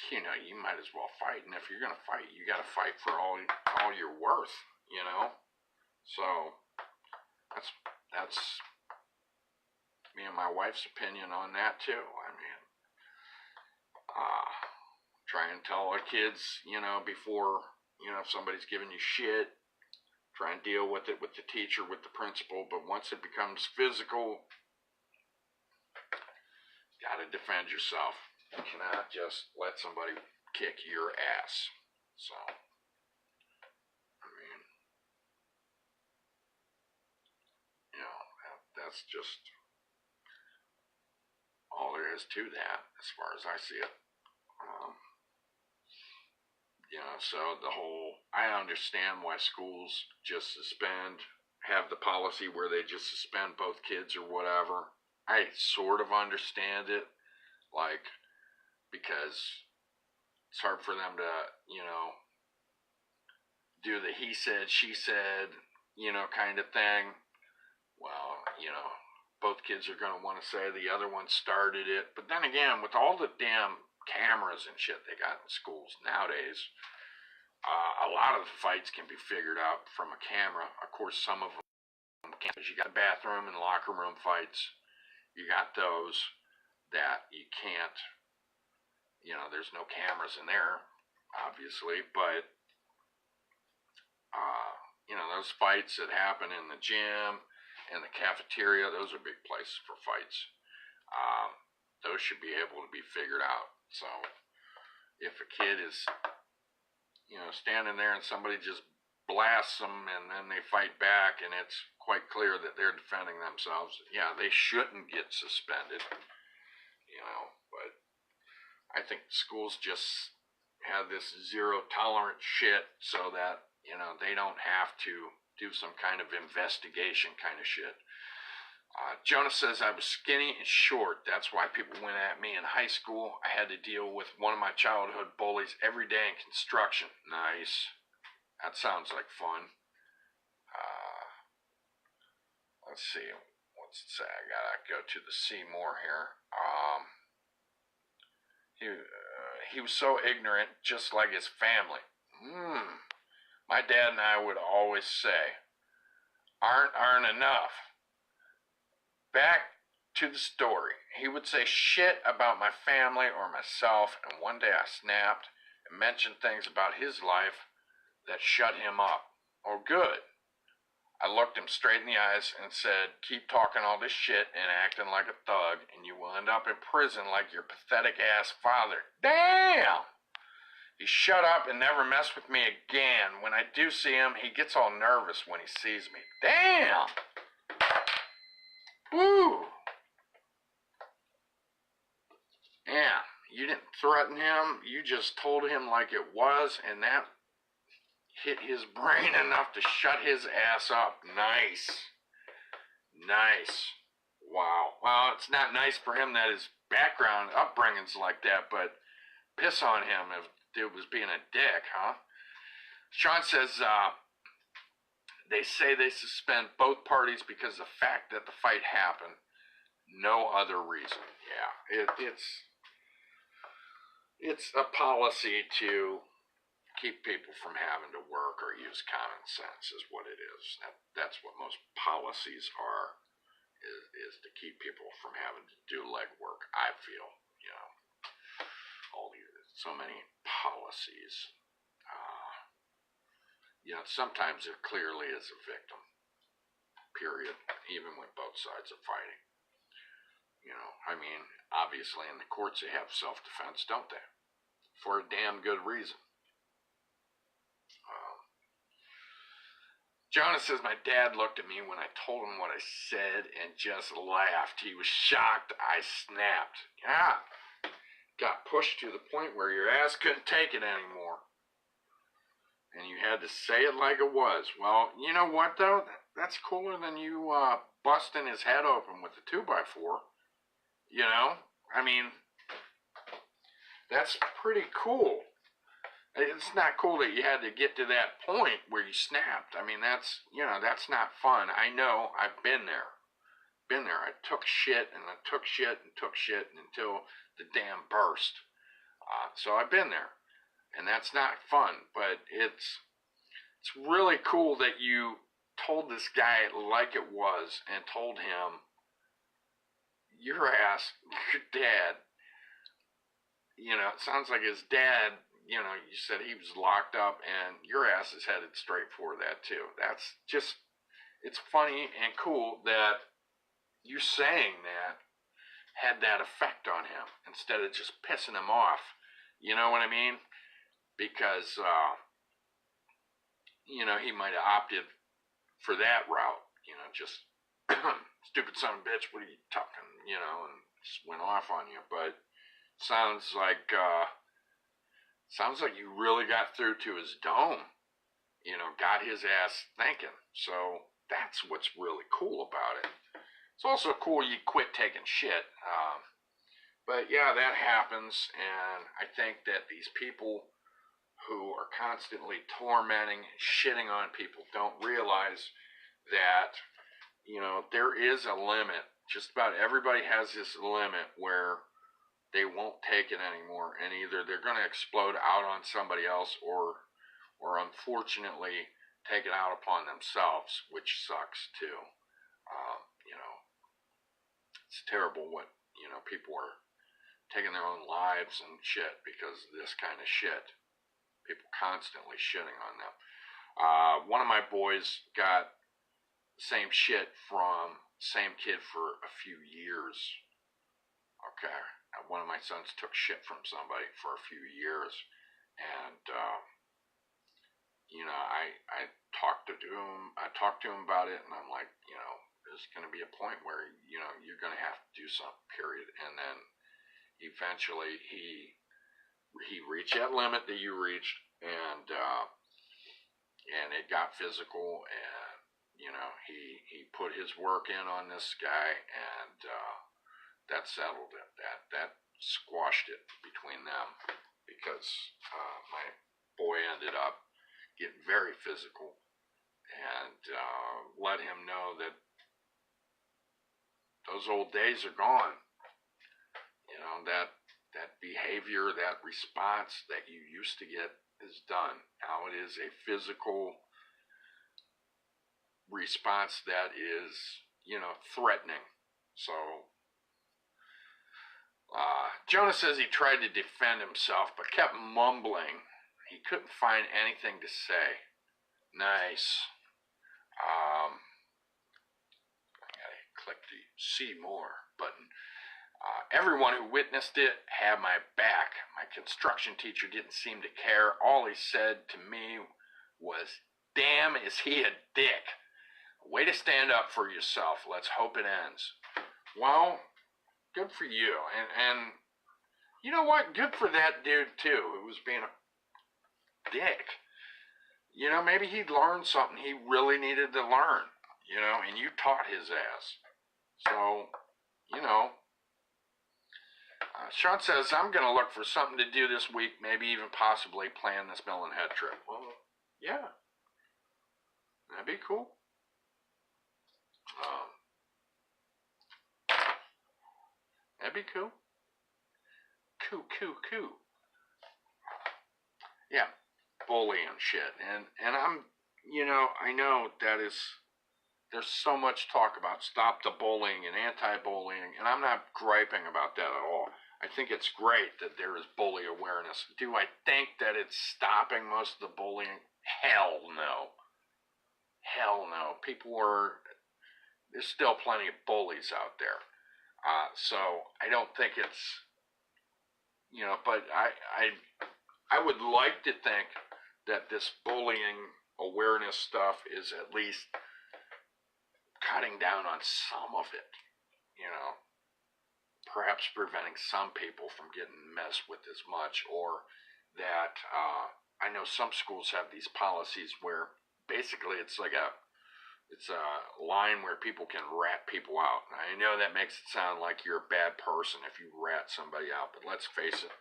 you might as well fight. And if you're going to fight, you got to fight for all you're worth, So, that's me and my wife's opinion on that too. Try and tell our kids, before, if somebody's giving you shit, try and deal with it with the teacher, with the principal. But once it becomes physical, you gotta defend yourself. You cannot just let somebody kick your ass. So, that's just all there is to that, as far as I see it. So I understand why schools just have the policy where they just suspend both kids or whatever. I sort of understand it, because it's hard for them to, do the he said, she said, kind of thing. Well, both kids are going to want to say the other one started it. But then again, with all the damn cameras and shit they got in schools nowadays, a lot of the fights can be figured out from a camera. Of course, some of them can't. You got bathroom and locker room fights. You got those that you can't, there's no cameras in there, obviously. But, those fights that happen in the gym and the cafeteria, those are big places for fights. Those should be able to be figured out. So if a kid is, standing there and somebody just blasts them and then they fight back and it's quite clear that they're defending themselves, yeah, they shouldn't get suspended, but I think schools just have this zero tolerance shit so that, they don't have to do some kind of investigation kind of shit. Jonah says, I was skinny and short. That's why people went at me in high school. I had to deal with one of my childhood bullies every day in construction. Nice. That sounds like fun. Let's see. What's it say? I gotta go to the see more here. He was so ignorant, just like his family. My dad and I would always say, aren't enough. Back to the story. He would say shit about my family or myself, and one day I snapped and mentioned things about his life that shut him up. Oh, good. I looked him straight in the eyes and said, keep talking all this shit and acting like a thug, and you will end up in prison like your pathetic ass father. Damn! He shut up and never messed with me again. When I do see him, he gets all nervous when he sees me. Damn! Woo! Yeah, you didn't threaten him. You just told him like it was, and that hit his brain enough to shut his ass up. Nice. Nice. Wow. Well, it's not nice for him that his background, upbringing's like that, but piss on him if it was being a dick, huh? Sean says, they say they suspend both parties because of the fact that the fight happened. No other reason. Yeah, it's a policy to keep people from having to work or use common sense is what it is. That's what most policies are, is to keep people from having to do legwork, I feel. So many policies. Sometimes it clearly is a victim, period, even when both sides are fighting. Obviously in the courts they have self-defense, don't they? For a damn good reason. Jonah says, my dad looked at me when I told him what I said and just laughed. He was shocked. I snapped. Yeah. Got pushed to the point where your ass couldn't take it anymore. And you had to say it like it was. Well, you know what, though? That's cooler than you busting his head open with a 2x4. That's pretty cool. It's not cool that you had to get to that point where you snapped. That's not fun. I know. I've been there. I took shit and I took shit and took shit until the dam burst. So I've been there. And that's not fun, but it's really cool that you told this guy like it was and told him, your ass, your dad, it sounds like his dad, you said he was locked up and your ass is headed straight for that too. That's just, it's funny and cool that you saying that had that effect on him instead of just pissing him off. You know what I mean? Because, he might have opted for that route, just stupid son of a bitch, what are you talking, and just went off on you. But sounds like you really got through to his dome, got his ass thinking. So that's what's really cool about it. It's also cool you quit taking shit. But yeah, that happens, and I think that these people who are constantly tormenting and shitting on people don't realize that, there is a limit. Just about everybody has this limit where they won't take it anymore, and either they're going to explode out on somebody else, or unfortunately take it out upon themselves, which sucks too. It's terrible what, people are taking their own lives and shit because of this kind of shit. People constantly shitting on them. One of my boys got the same shit from same kid for a few years. Okay. One of my sons took shit from somebody for a few years, and I talked to him about it, and I'm like, there's going to be a point where you're going to have to do something, period. And then eventually he reached that limit that you reached, and it got physical, and he put his work in on this guy, and that settled it. That squashed it between them, because my boy ended up getting very physical, and let him know that those old days are gone. That behavior, that response that you used to get is done. Now it is a physical response that is, threatening. So, Jonah says he tried to defend himself, but kept mumbling. He couldn't find anything to say. Nice. I gotta click the see more button. Everyone who witnessed it had my back. My construction teacher didn't seem to care. All he said to me was, "Damn, is he a dick? Way to stand up for yourself. Let's hope it ends." Well, good for you. And you know what? Good for that dude, too, who was being a dick. Maybe he'd learned something he really needed to learn, and you taught his ass. So, Sean says, I'm going to look for something to do this week, maybe even possibly plan this Mill and Head trip. Well, yeah. That'd be cool. That'd be cool. Cool. Yeah, bullying shit. And I'm, I know there's so much talk about stop the bullying and anti-bullying, and I'm not griping about that at all. I think it's great that there is bully awareness. Do I think that it's stopping most of the bullying? Hell no. There's still plenty of bullies out there. So I don't think it's, but I would like to think that this bullying awareness stuff is at least cutting down on some of it, perhaps preventing some people from getting messed with as much, or that I know some schools have these policies where basically it's a line where people can rat people out. I know that makes it sound like you're a bad person if you rat somebody out, but let's face it,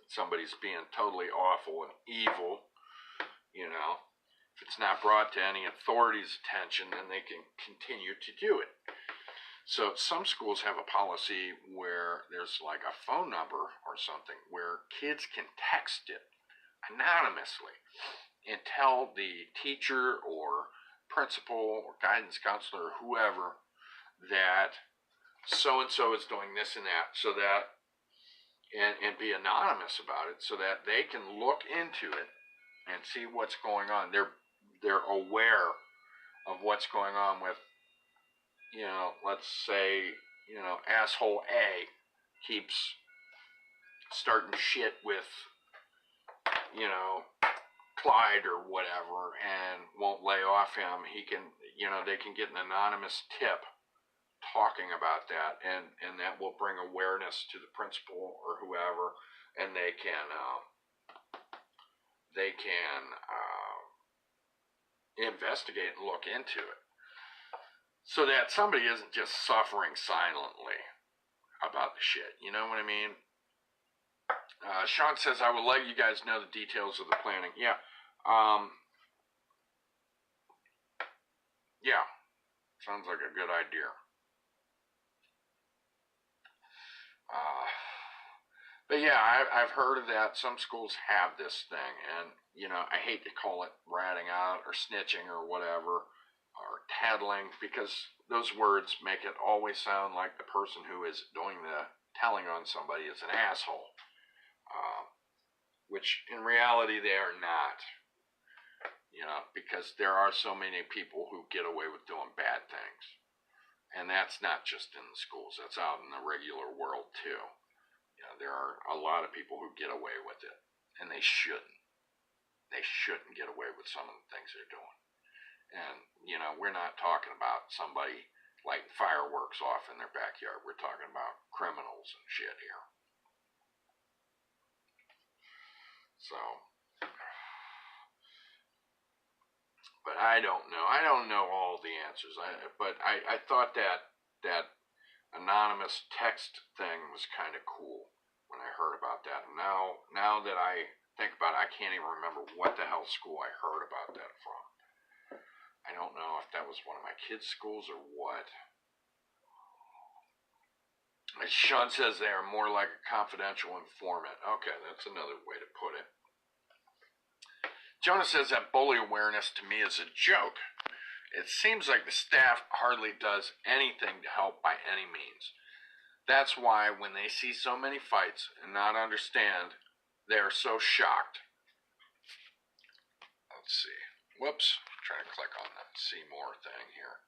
somebody's being totally awful and evil, if it's not brought to any authority's attention, then they can continue to do it. So some schools have a policy where there's like a phone number or something where kids can text it anonymously and tell the teacher or principal or guidance counselor or whoever that so-and-so is doing this and that, so that, and be anonymous about it, so that they can look into it and see what's going on. They're aware of what's going on with, let's say, asshole A keeps starting shit with, Clyde or whatever, and won't lay off him. He can, they can get an anonymous tip talking about that, and that will bring awareness to the principal or whoever, and they can investigate and look into it, so that somebody isn't just suffering silently about the shit. You know what I mean? Sean says, I will let you guys know the details of the planning. Yeah. Sounds like a good idea. But yeah, I've heard of that. Some schools have this thing, and I hate to call it ratting out or snitching or whatever, or tattling, because those words make it always sound like the person who is doing the telling on somebody is an asshole, which in reality they are not. Because there are so many people who get away with doing bad things. And that's not just in the schools, that's out in the regular world too. There are a lot of people who get away with it, and they shouldn't. They shouldn't get away with some of the things they're doing. And, we're not talking about somebody lighting fireworks off in their backyard. We're talking about criminals and shit here. So, but I don't know. I don't know all the answers. But I thought that anonymous text thing was kind of cool when I heard about that. And now that I think about it, I can't even remember what the hell school I heard about that from. I don't know if that was one of my kids' schools or what. As Sean says, they are more like a confidential informant. Okay, that's another way to put it. Jonah says that bully awareness to me is a joke. It seems like the staff hardly does anything to help by any means. That's why when they see so many fights and not understand, they are so shocked. Let's see. Whoops. I'm trying to click on the see more thing here.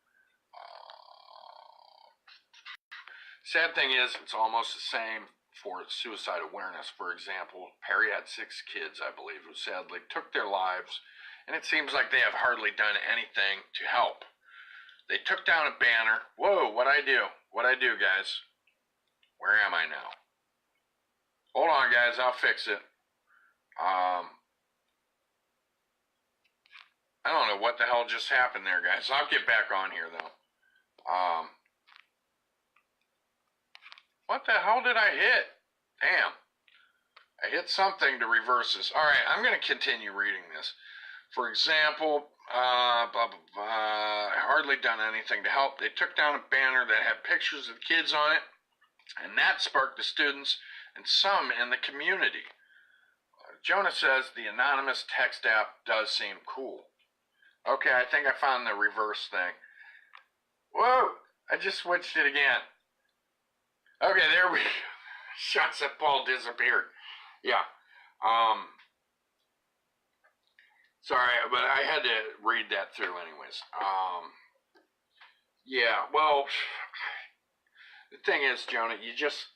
Sad thing is, it's almost the same for suicide awareness. For example, Perry had 6 kids, I believe, who sadly took their lives, and it seems like they have hardly done anything to help. They took down a banner. Whoa, what'd I do? What'd I do, guys? Where am I now? Hold on, guys, I'll fix it. I don't know what the hell just happened there, guys. I'll get back on here, though. What the hell did I hit? Damn. I hit something to reverse this. All right, I'm going to continue reading this. For example, blah, blah, blah, hardly done anything to help. They took down a banner that had pictures of kids on it, and that sparked the students and some in the community. Jonah says the anonymous text app does seem cool. Okay, I think I found the reverse thing. Whoa, I just switched it again. Okay, there we go. Shots at Paul disappeared. Yeah. Sorry, but I had to read that through anyways. Yeah, well, the thing is, Jonah, you just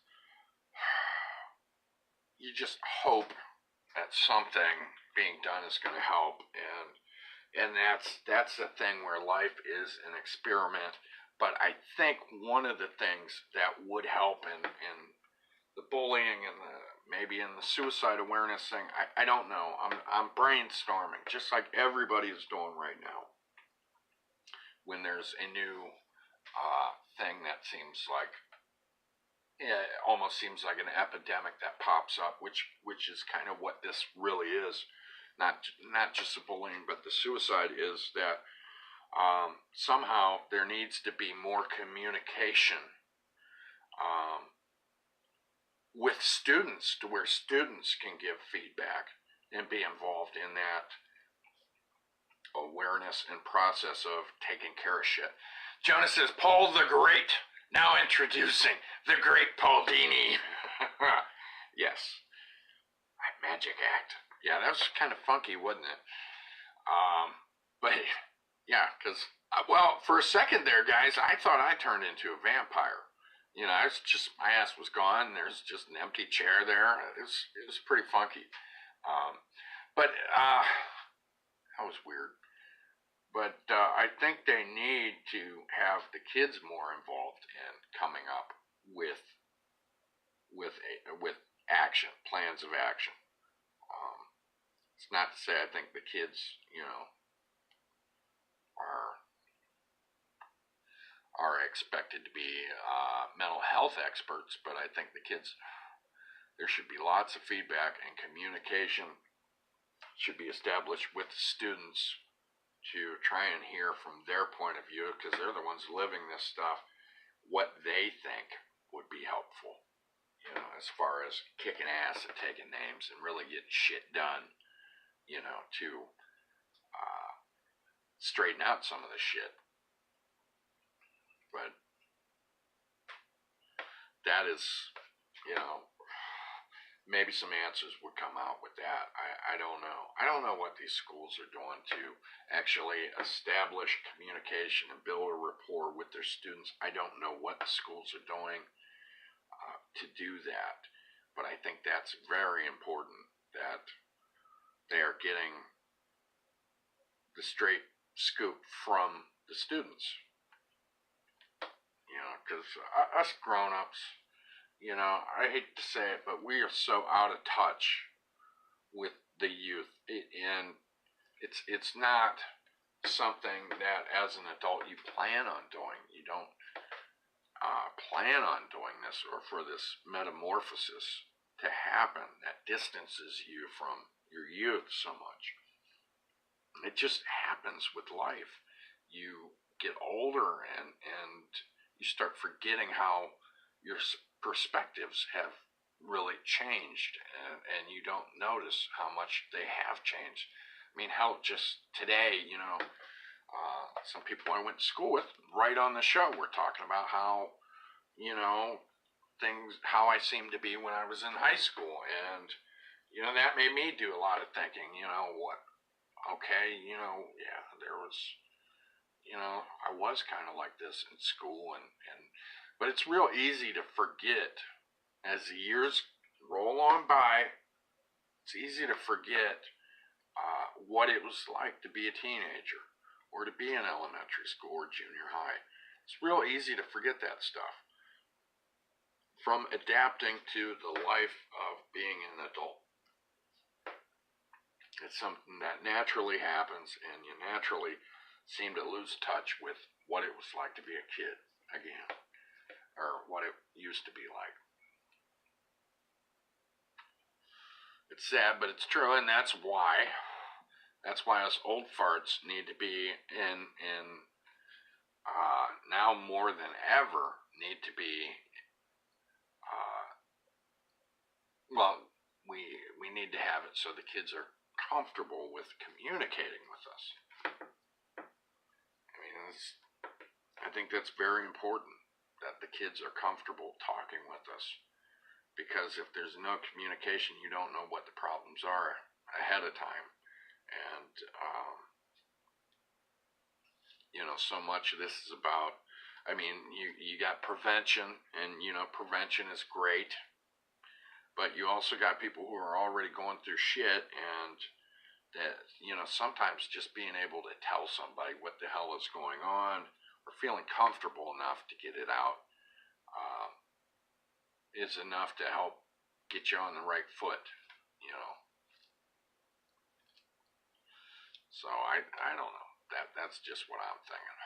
hope that something being done is going to help, and that's the thing where life is an experiment. But I think one of the things that would help in the bullying and maybe in the suicide awareness thing, I don't know. I'm brainstorming, just like everybody is doing right now. When there's a new thing that seems like, it almost seems like an epidemic that pops up, which is kind of what this really is. Not just the bullying, but the suicide is that. Somehow there needs to be more communication with students, to where students can give feedback and be involved in that awareness and process of taking care of shit. Jonah says, Paul the Great, now introducing the Great Paul Dini. Yes. Magic act. Yeah, that was kind of funky, wasn't it? But yeah, because, well, for a second there, guys, I thought I turned into a vampire. It's just, my ass was gone. There's just an empty chair there. It was pretty funky. But that was weird. But I think they need to have the kids more involved in coming up with action, plans of action. It's not to say I think the kids, are expected to be mental health experts, but I think the kids, there should be lots of feedback, and communication should be established with the students to try and hear from their point of view, because they're the ones living this stuff, what they think would be helpful, as far as kicking ass and taking names and really getting shit done, to straighten out some of the shit. But that is, maybe some answers would come out with that. I don't know. I don't know what these schools are doing to actually establish communication and build a rapport with their students. I don't know what the schools are doing to do that. But I think that's very important, that they are getting the straight scoop from the students. Because us grown-ups, I hate to say it, but we are so out of touch with the youth, and it's not something that as an adult you plan on doing. You don't plan on doing this, or for this metamorphosis to happen that distances you from your youth so much. It just happens with life. You get older and you start forgetting how your perspectives have really changed, and you don't notice how much they have changed. I mean, hell, just today, some people I went to school with, right on the show, were talking about how, how I seemed to be when I was in high school, and, that made me do a lot of thinking, there was, I was kind of like this in school, but it's real easy to forget as the years roll on by. It's easy to forget what it was like to be a teenager, or to be in elementary school or junior high. It's real easy to forget that stuff from adapting to the life of being an adult. It's something that naturally happens, and you naturally seem to lose touch with what it was like to be a kid again, or what it used to be like. It's sad, but it's true, and that's why us old farts need to be now more than ever need to be, we need to have it so the kids are comfortable with communicating with us. I mean, I think that's very important, that the kids are comfortable talking with us, because if there's no communication, you don't know what the problems are ahead of time. And so much of this is about, you got prevention, and prevention is great, but you also got people who are already going through shit, and that sometimes just being able to tell somebody what the hell is going on, or feeling comfortable enough to get it out, is enough to help get you on the right foot. So I don't know. That's just what I'm thinking.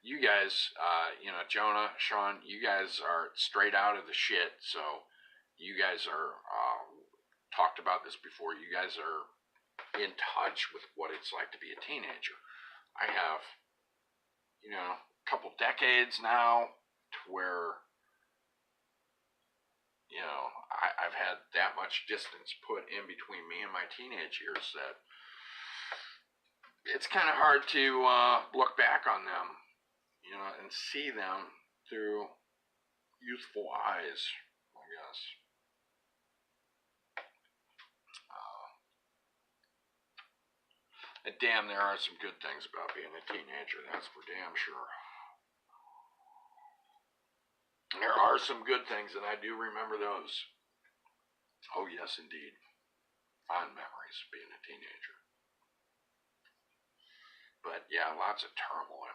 You guys, Jonah, Sean, you guys are straight out of the shit, so you guys are, talked about this before, you guys are in touch with what it's like to be a teenager. I have, a couple decades now to where, I've had that much distance put in between me and my teenage years that it's kind of hard to look back on them, and see them through youthful eyes, I guess. And damn, there are some good things about being a teenager, that's for damn sure. There are some good things, and I do remember those. Oh yes, indeed. Fond memories of being a teenager. But yeah, lots of turmoil.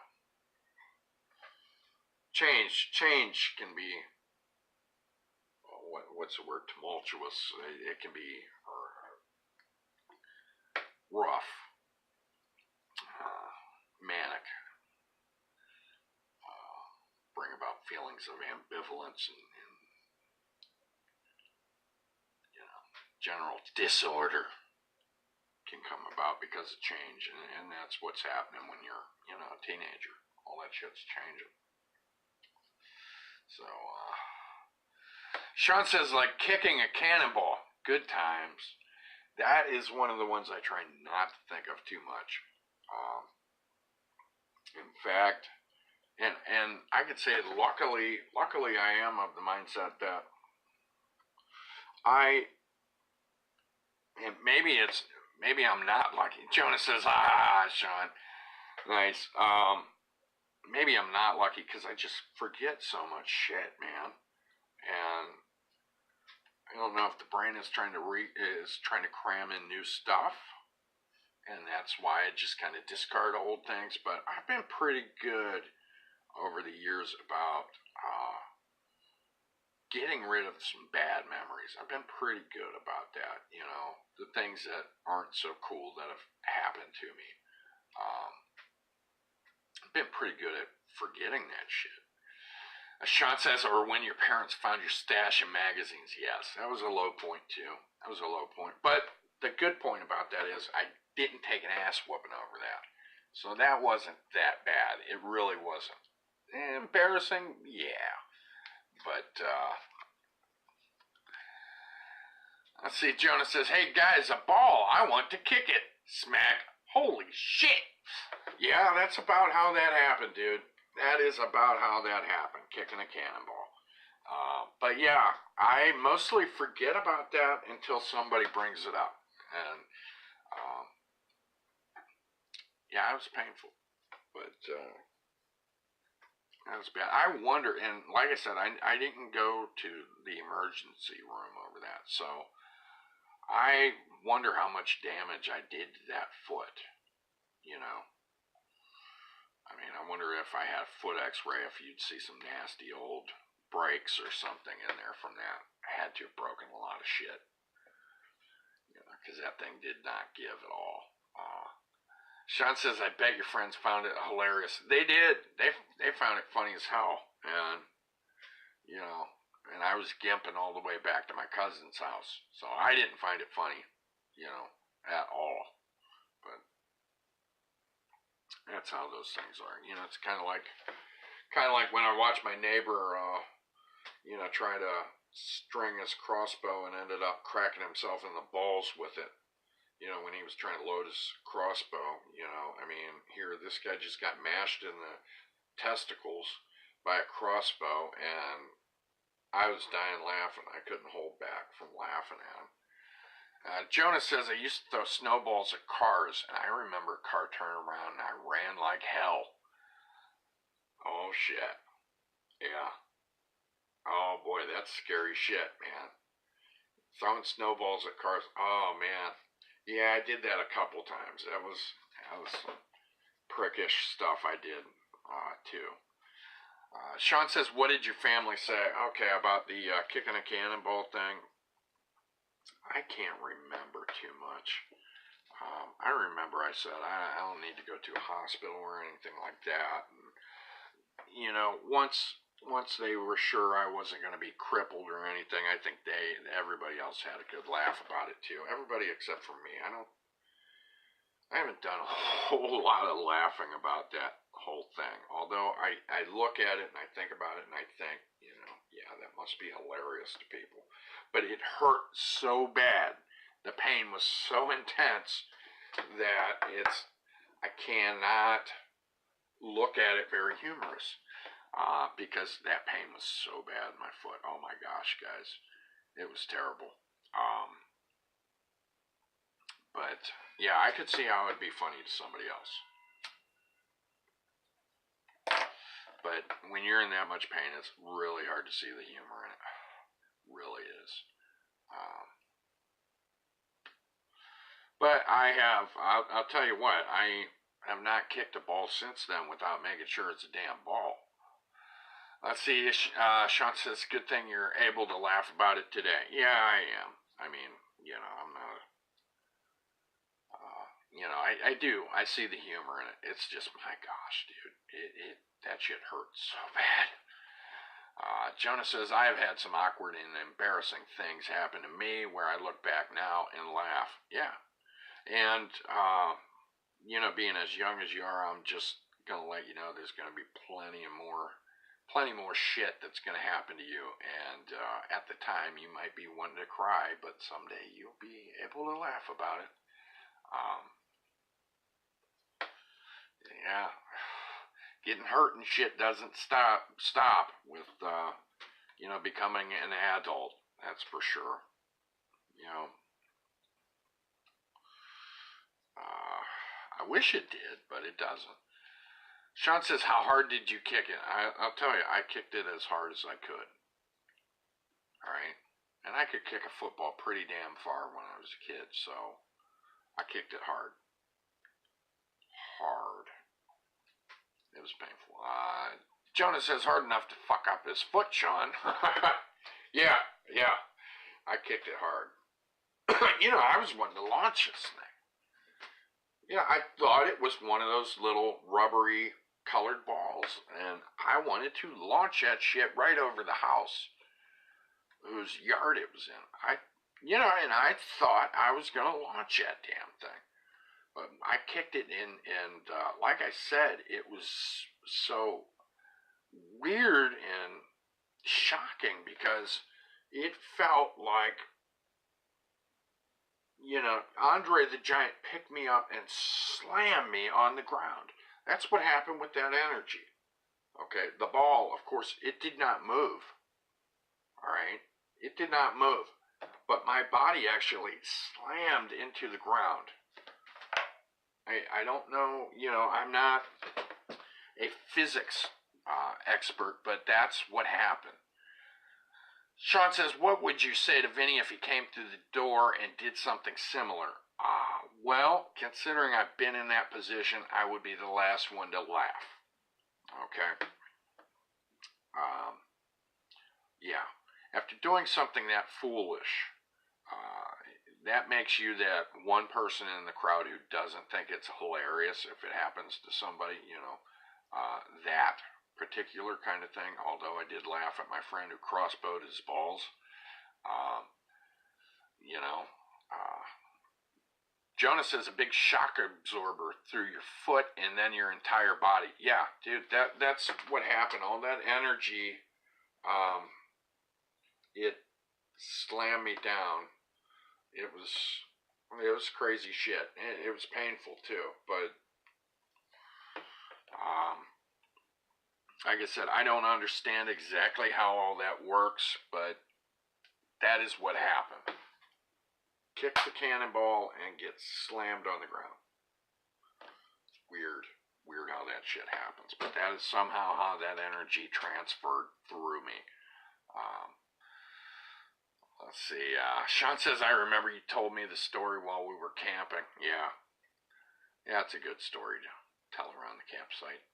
Change can be, what's the word, tumultuous. It can be rough, manic, bring about feelings of ambivalence and general disorder. can come about because of change, and that's what's happening when you're, a teenager. All that shit's changing. So, Sean says, like kicking a cannonball. Good times. That is one of the ones I try not to think of too much. In fact, and I could say luckily I am of the mindset that and maybe I'm not lucky. Jonah says, Sean, nice. Maybe I'm not lucky because I just forget so much shit, man. And I don't know if the brain is trying to cram in new stuff, and that's why I just kind of discard old things. But I've been pretty good over the years about getting rid of some bad memories. I've been pretty good about that, the things that aren't so cool that have happened to me. I've been pretty good at forgetting that shit. Sean says, or when your parents found your stash of magazines. Yes, that was a low point too. That was a low point. But the good point about that is I didn't take an ass whooping over that. So that wasn't that bad. It really wasn't. Embarrassing, yeah. But, let's see, Jonah says, hey guys, a ball. I want to kick it. Smack. Holy shit. Yeah, that's about how that happened, dude. That is about how that happened, kicking a cannonball. But yeah, I mostly forget about that until somebody brings it up. And, yeah, it was painful. But, that was bad. I wonder, and like I said, I didn't go to the emergency room over that, so I wonder how much damage I did to that foot, I mean, I wonder if I had a foot x-ray, if you'd see some nasty old breaks or something in there from that. I had to have broken a lot of shit, because that thing did not give at all. Sean says, I bet your friends found it hilarious. They did. They found it funny as hell. And, and I was gimping all the way back to my cousin's house. So I didn't find it funny, at all. But that's how those things are. It's kind of like when I watched my neighbor, try to string his crossbow and ended up cracking himself in the balls with it. When he was trying to load his crossbow, I mean, here, this guy just got mashed in the testicles by a crossbow, and I was dying laughing. I couldn't hold back from laughing at him. Jonah says, I used to throw snowballs at cars, and I remember a car turned around, and I ran like hell. Oh, shit. Yeah. Oh, boy, that's scary shit, man. Throwing snowballs at cars. Oh, man. Yeah, I did that a couple times. That was prickish stuff I did, too. Sean says, what did your family say? Okay, about the kicking a cannonball thing. I can't remember too much. I remember I said, I don't need to go to a hospital or anything like that. And, once they were sure I wasn't going to be crippled or anything, I think everybody else had a good laugh about it too. Everybody except for me. I haven't done a whole lot of laughing about that whole thing. Although I look at it and I think about it and I think, yeah, that must be hilarious to people. But it hurt so bad. The pain was so intense that I cannot look at it very humorous. Because that pain was so bad in my foot. Oh my gosh, guys. It was terrible. But, yeah, I could see how it would be funny to somebody else. But when you're in that much pain, it's really hard to see the humor in it. Really is. But I'll tell you what, I have not kicked a ball since then without making sure it's a damn ball. Let's see, Sean says, good thing you're able to laugh about it today. Yeah, I am. I mean, I'm not, I do. I see the humor in it. It's just, my gosh, dude, that shit hurts so bad. Jonah says, I have had some awkward and embarrassing things happen to me where I look back now and laugh. Yeah. And, being as young as you are, I'm just going to let you know there's going to be plenty more shit that's going to happen to you. And at the time, you might be wanting to cry, but someday you'll be able to laugh about it. Um, yeah, getting hurt and shit doesn't stop with becoming an adult. That's for sure. You know, I wish it did, but it doesn't. Sean says, "How hard did you kick it?" I'll tell you, I kicked it as hard as I could. All right, and I could kick a football pretty damn far when I was a kid, so I kicked it hard. Hard. It was painful. Jonah says, "Hard enough to fuck up his foot, Sean." Yeah. I kicked it hard. I was wanting to launch this thing. I thought it was one of those little rubbery colored balls, and I wanted to launch that shit right over the house whose yard it was in. And I thought I was going to launch that damn thing. But I kicked it in, and like I said, it was so weird and shocking because it felt like, Andre the Giant picked me up and slammed me on the ground. That's what happened with that energy. Okay, the ball, of course, it did not move. All right, it did not move, but my body actually slammed into the ground. I don't know, I'm not a physics expert, but that's what happened. Sean says, "What would you say to Vinny if he came through the door and did something similar?" Well, considering I've been in that position, I would be the last one to laugh. Okay? Yeah. After doing something that foolish, that makes you that one person in the crowd who doesn't think it's hilarious if it happens to somebody, that particular kind of thing. Although I did laugh at my friend who crossbowed his balls. You know, Jonah says a big shock absorber through your foot and then your entire body. Yeah, dude, that's what happened. All that energy, it slammed me down. It was crazy shit. It was painful too, but like I said, I don't understand exactly how all that works, but that is what happened. Kick the cannonball and get slammed on the ground. It's weird how that shit happens, but that is somehow how that energy transferred through me. Let's see. Sean says, "I remember you told me the story while we were camping." Yeah, it's a good story to tell around the campsite.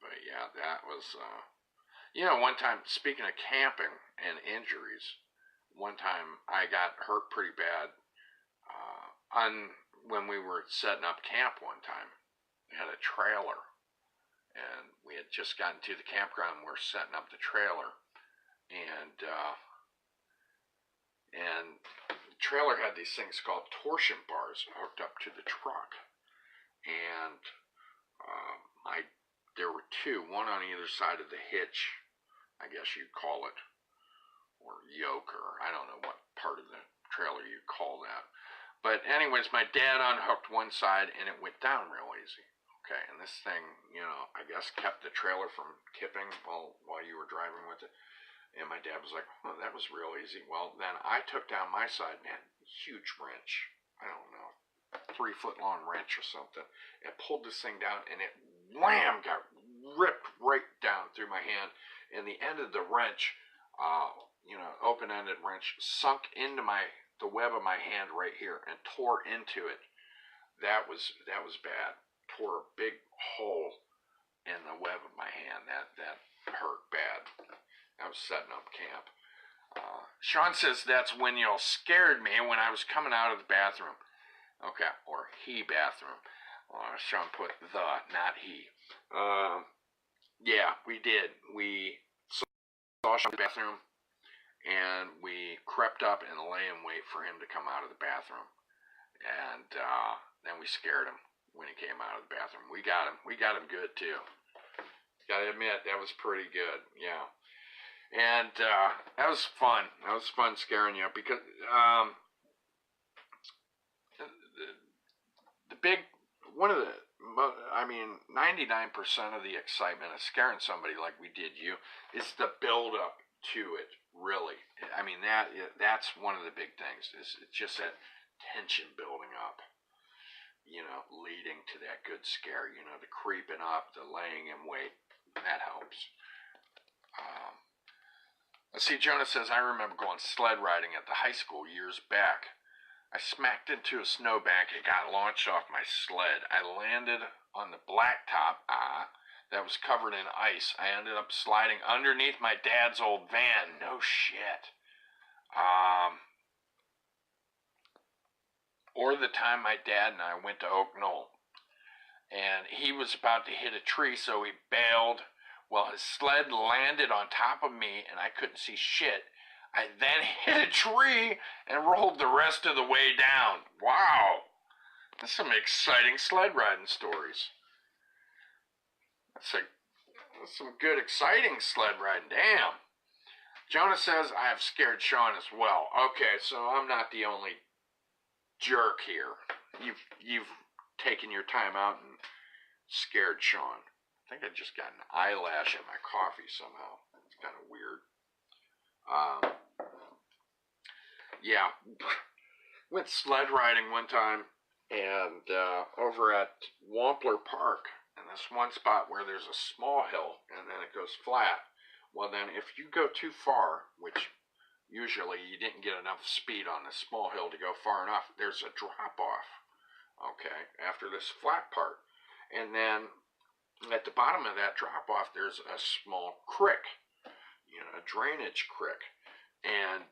But yeah, that was, one time, speaking of camping and injuries, one time I got hurt pretty bad when we were setting up camp one time. We had a trailer, and we had just gotten to the campground. We were setting up the trailer, and the trailer had these things called torsion bars hooked up to the truck, and there were two, one on either side of the hitch, I guess you'd call it, or yoke, or I don't know what part of the trailer you'd call that. But anyways, my dad unhooked one side and it went down real easy. Okay, and this thing, I guess kept the trailer from tipping while you were driving with it. And my dad was like, "Oh, that was real easy." Well, then I took down my side and had a huge wrench. I don't know, 3-foot long wrench or something, and pulled this thing down, and it wham, got ripped right down through my hand, and the end of the wrench, open-ended wrench, sunk into the web of my hand right here and tore into it. That was bad. Tore a big hole in the web of my hand. That hurt bad. I was setting up camp. Sean says, "That's when y'all scared me when I was coming out of the bathroom." Okay, or he bathroom. Sean put the, not he. Yeah, we did. We saw Sean in the bathroom, and we crept up and lay in wait for him to come out of the bathroom. And then we scared him when he came out of the bathroom. We got him. We got him good, too. Gotta admit, that was pretty good. Yeah. And that was fun. That was fun scaring you because the big, one of the, I mean, 99% of the excitement of scaring somebody like we did you is the build up to it, really. I mean, that's one of the big things, is it's just that tension building up, you know, leading to that good scare, you know, the creeping up, the laying in wait. That helps. Let's see, Jonah says, I remember going sled riding at the high school years back. I smacked into a snowbank and got launched off my sled. I landed on the blacktop that was covered in ice. I ended up sliding underneath my dad's old van. No shit. Or the time my dad and I went to Oak Knoll, and he was about to hit a tree, so he bailed. Well, his sled landed on top of me, and I couldn't see shit. I then hit a tree and rolled the rest of the way down. Wow. That's some exciting sled riding stories. That's some good, exciting sled riding. Damn. Jonah says, I have scared Sean as well. Okay, so I'm not the only jerk here. You've taken your time out and scared Sean. I think I just got an eyelash in my coffee somehow. It's kind of weird. Yeah. Went sled riding one time, and over at Wampler Park, and this one spot where there's a small hill, and then it goes flat. Well, then if you go too far, which usually you didn't get enough speed on the small hill to go far enough, there's a drop-off, okay, after this flat part. And then at the bottom of that drop-off, there's a small creek, you know, a drainage creek. And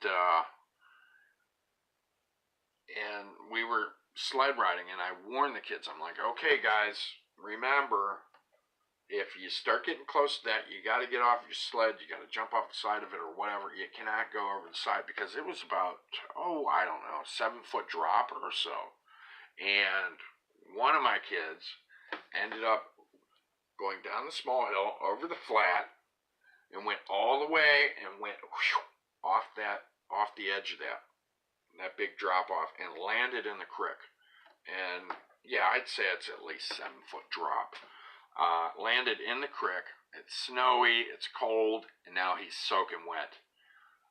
we were sled riding, and I warned the kids. I'm like, okay, guys, remember, if you start getting close to that, you got to get off your sled. You got to jump off the side of it or whatever. You cannot go over the side, because it was about, I don't know, 7-foot drop or so. And one of my kids ended up going down the small hill, over the flat, and went all the way and went off the edge of that big drop off, and landed in the creek. And yeah, I'd say it's at least 7-foot drop. Landed in the creek. It's snowy, it's cold, and now he's soaking wet.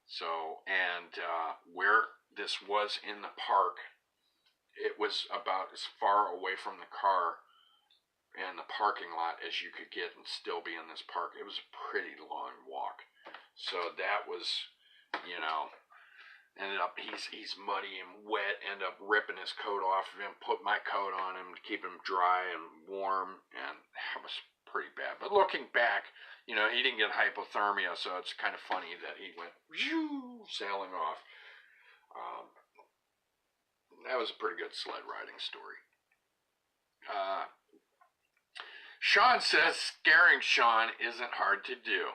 So, and where this was in the park, it was about as far away from the car and the parking lot as you could get and still be in this park. It was a pretty long walk. So that was, you know, ended up, he's muddy and wet, ended up ripping his coat off of him, put my coat on him to keep him dry and warm, and that was pretty bad. But looking back, you know, he didn't get hypothermia, so it's kind of funny that he went sailing off. That was a pretty good sled riding story. Sean says scaring Sean isn't hard to do.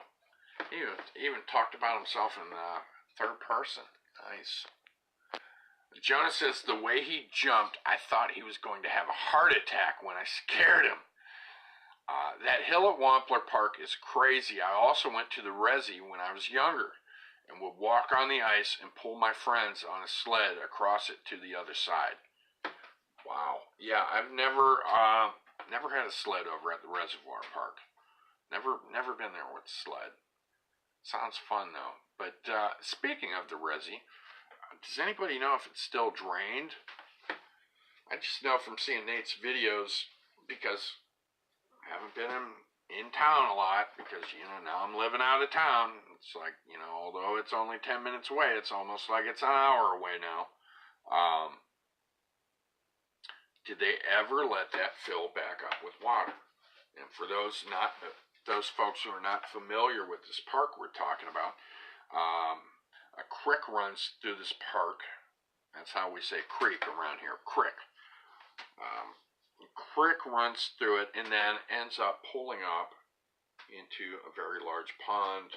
He even talked about himself in the third person. Nice. Jonah says the way he jumped, I thought he was going to have a heart attack when I scared him. That hill at Wampler Park is crazy. I also went to the Resi when I was younger and would walk on the ice and pull my friends on a sled across it to the other side. Wow. Yeah, I've never had a sled over at the Reservoir Park. Never been there with a sled. Sounds fun though. But speaking of the Resi, does anybody know if it's still drained? I just know from seeing Nate's videos, because I haven't been in town a lot, because, you know, now I'm living out of town. It's like, you know, although it's only 10 minutes away, it's almost like it's an hour away now. Did they ever let that fill back up with water? And for those folks who are not familiar with this park we're talking about, a creek runs through this park. That's how we say creek around here, creek. Creek runs through it and then ends up pulling up into a very large pond,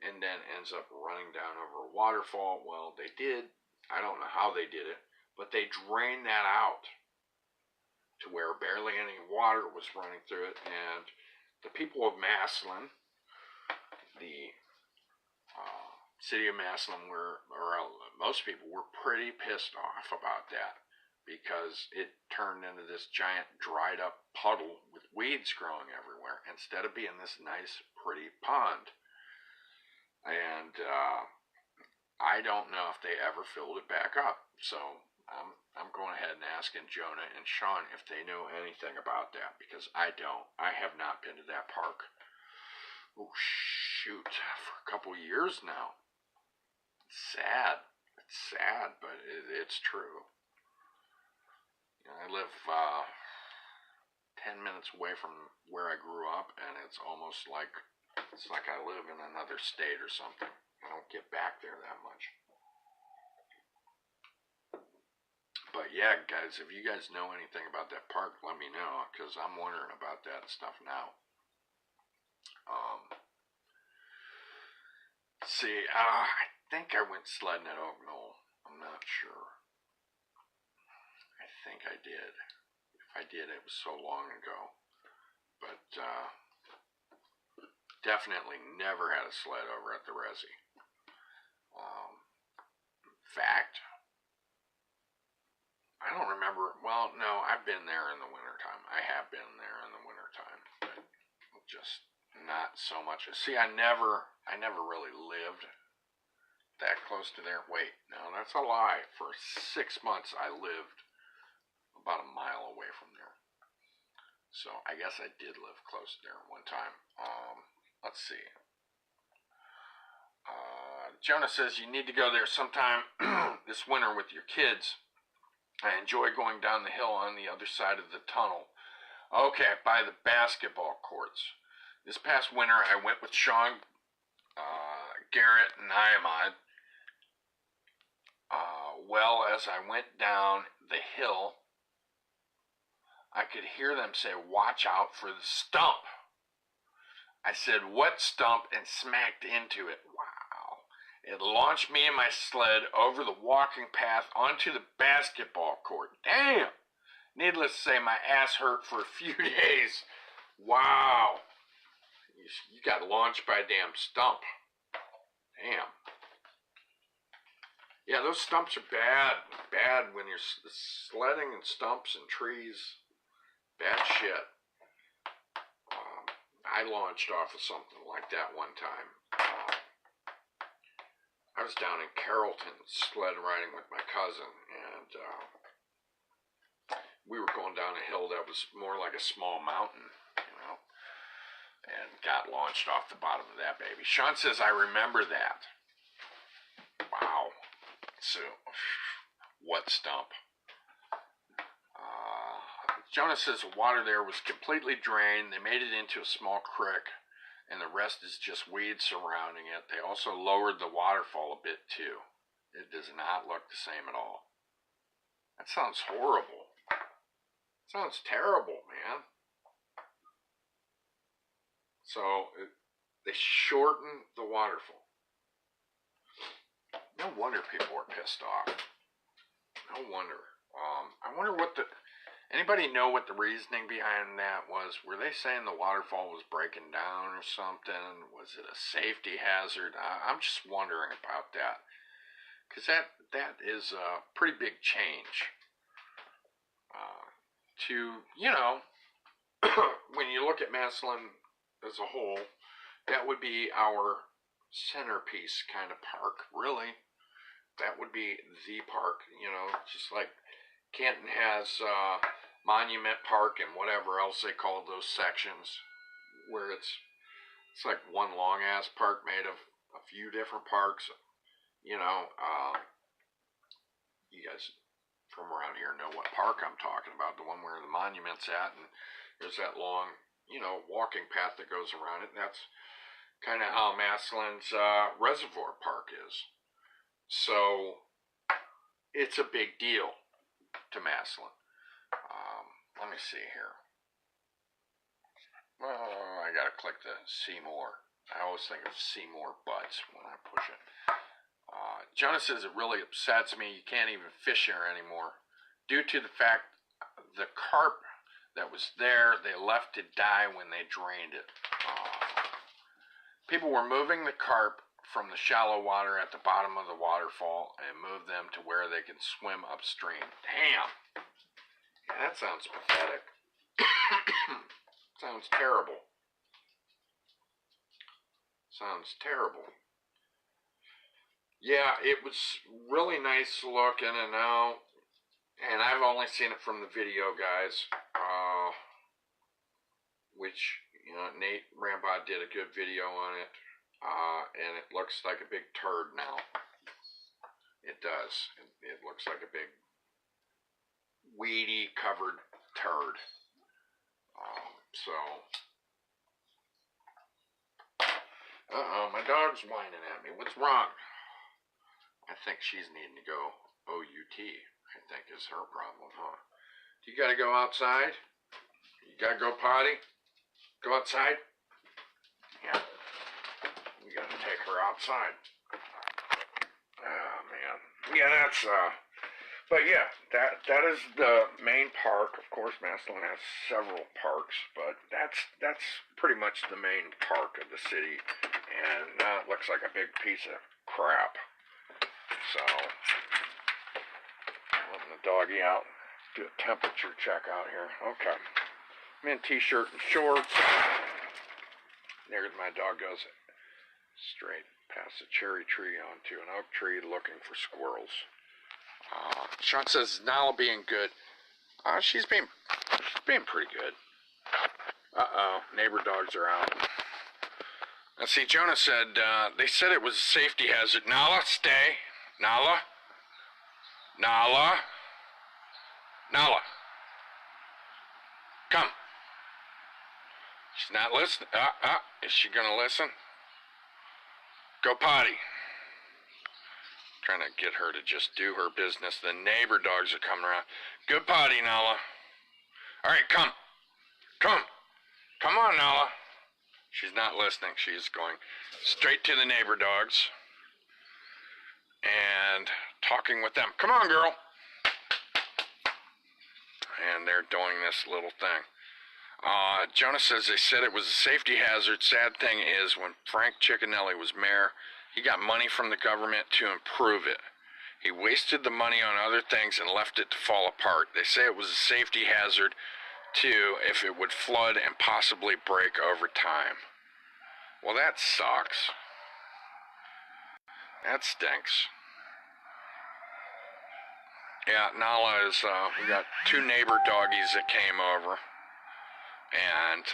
and then ends up running down over a waterfall. Well, they did. I don't know how they did it, but they drained that out to where barely any water was running through it. And the people of Massillon, the city of Massillon, most people were pretty pissed off about that, because it turned into this giant dried up puddle with weeds growing everywhere instead of being this nice, pretty pond. And I don't know if they ever filled it back up. So I'm going ahead and asking Jonah and Sean if they know anything about that, because I don't. I have not been to that park. Oh, shoot, for a couple years now. It's sad. It's sad, but it's true. You know, I live 10 minutes away from where I grew up, and it's almost like I live in another state or something. I don't get back there that much. But yeah, guys, if you guys know anything about that park, let me know, because I'm wondering about that stuff now. See, I think I went sledding at Oak Knoll. I'm not sure. I think I did. If I did, it was so long ago. But definitely never had a sled over at the Resi. In fact, I don't remember. Well, no, I've been there in the wintertime. I have been there in the wintertime, but just not so much. See, I never really lived that close to there. Wait, no, that's a lie. For 6 months, I lived about a mile away from there. So I guess I did live close there one time. Let's see. Jonah says you need to go there sometime this winter with your kids. I enjoy going down the hill on the other side of the tunnel. Okay, by the basketball courts. This past winter, I went with Sean, Garrett, and Iamad. Well, as I went down the hill, I could hear them say, "Watch out for the stump." I said, "What stump?" and smacked into it. Wow. It launched me and my sled over the walking path onto the basketball court. Damn. Needless to say, my ass hurt for a few days. Wow. You got launched by a damn stump. Damn. Yeah, those stumps are bad. Bad when you're sledding in stumps and trees. Bad shit. I launched off of something like that one time. I was down in Carrollton sled riding with my cousin, and we were going down a hill that was more like a small mountain, you know, and got launched off the bottom of that baby. Sean says, I remember that. Wow. So, what stump? Jonah says the water there was completely drained. They made it into a small creek, and the rest is just weeds surrounding it. They also lowered the waterfall a bit, too. It does not look the same at all. That sounds horrible. Sounds terrible, man. So, they shortened the waterfall. No wonder people were pissed off. No wonder. I wonder what anybody know what the reasoning behind that was? Were they saying the waterfall was breaking down or something? Was it a safety hazard? I'm just wondering about that. Because that is a pretty big change. When you look at Massillon as a whole, that would be our centerpiece kind of park, really. That would be the park, just like Canton has Monument Park and whatever else they call those sections, where it's like one long ass park made of a few different parks. You guys from around here know what park I'm talking about, the one where the monument's at, and there's that long, walking path that goes around it. And that's kind of how Massillon's Reservoir Park is. So it's a big deal to Massillon. Let me see here. I gotta click the see more. I always think of Seymour Butts when I push it. Jonah says it really upsets me. You can't even fish here anymore. Due to the fact the carp that was there, they left to die when they drained it. People were moving the carp from the shallow water at the bottom of the waterfall and moved them to where they can swim upstream. Damn. Yeah, that sounds pathetic. Sounds terrible. Sounds terrible. Yeah, it was really nice looking, and now, and I've only seen it from the video, guys, which, you know, Nate Rambod did a good video on it, and it looks like a big turd now. It does. It looks like a big, weedy, covered turd. My dog's whining at me. What's wrong? I think she's needing to go OUT, I think is her problem, huh? Do you gotta go outside? You gotta go potty? Go outside? Yeah. We gotta take her outside. Oh, man. Yeah, that's, but yeah, that is the main park. Of course, Massillon has several parks, but that's pretty much the main park of the city, and it looks like a big piece of crap. So, letting the doggy out, do a temperature check out here. Okay. I'm in t-shirt and shorts. There my dog goes straight past a cherry tree onto an oak tree looking for squirrels. Sean says Nala being good. She's being pretty good. Uh-oh, neighbor dogs are out. Let's see, Jonah said, they said it was a safety hazard. Nala, stay. Nala? Nala? Nala? Come. She's not listening. Is she gonna listen? Go potty. Trying to get her to just do her business. The neighbor dogs are coming around. Good potty, Nala. All right, come. Come. Come on, Nala. She's not listening. She's going straight to the neighbor dogs and talking with them. Come on, girl. And they're doing this little thing. Jonah says they said it was a safety hazard. Sad thing is, when Frank Ciccinelli was mayor, he got money from the government to improve it. He wasted the money on other things and left it to fall apart. They say it was a safety hazard, too, if it would flood and possibly break over time. Well, that sucks. That stinks. Yeah, Nala is, we got two neighbor doggies that came over, and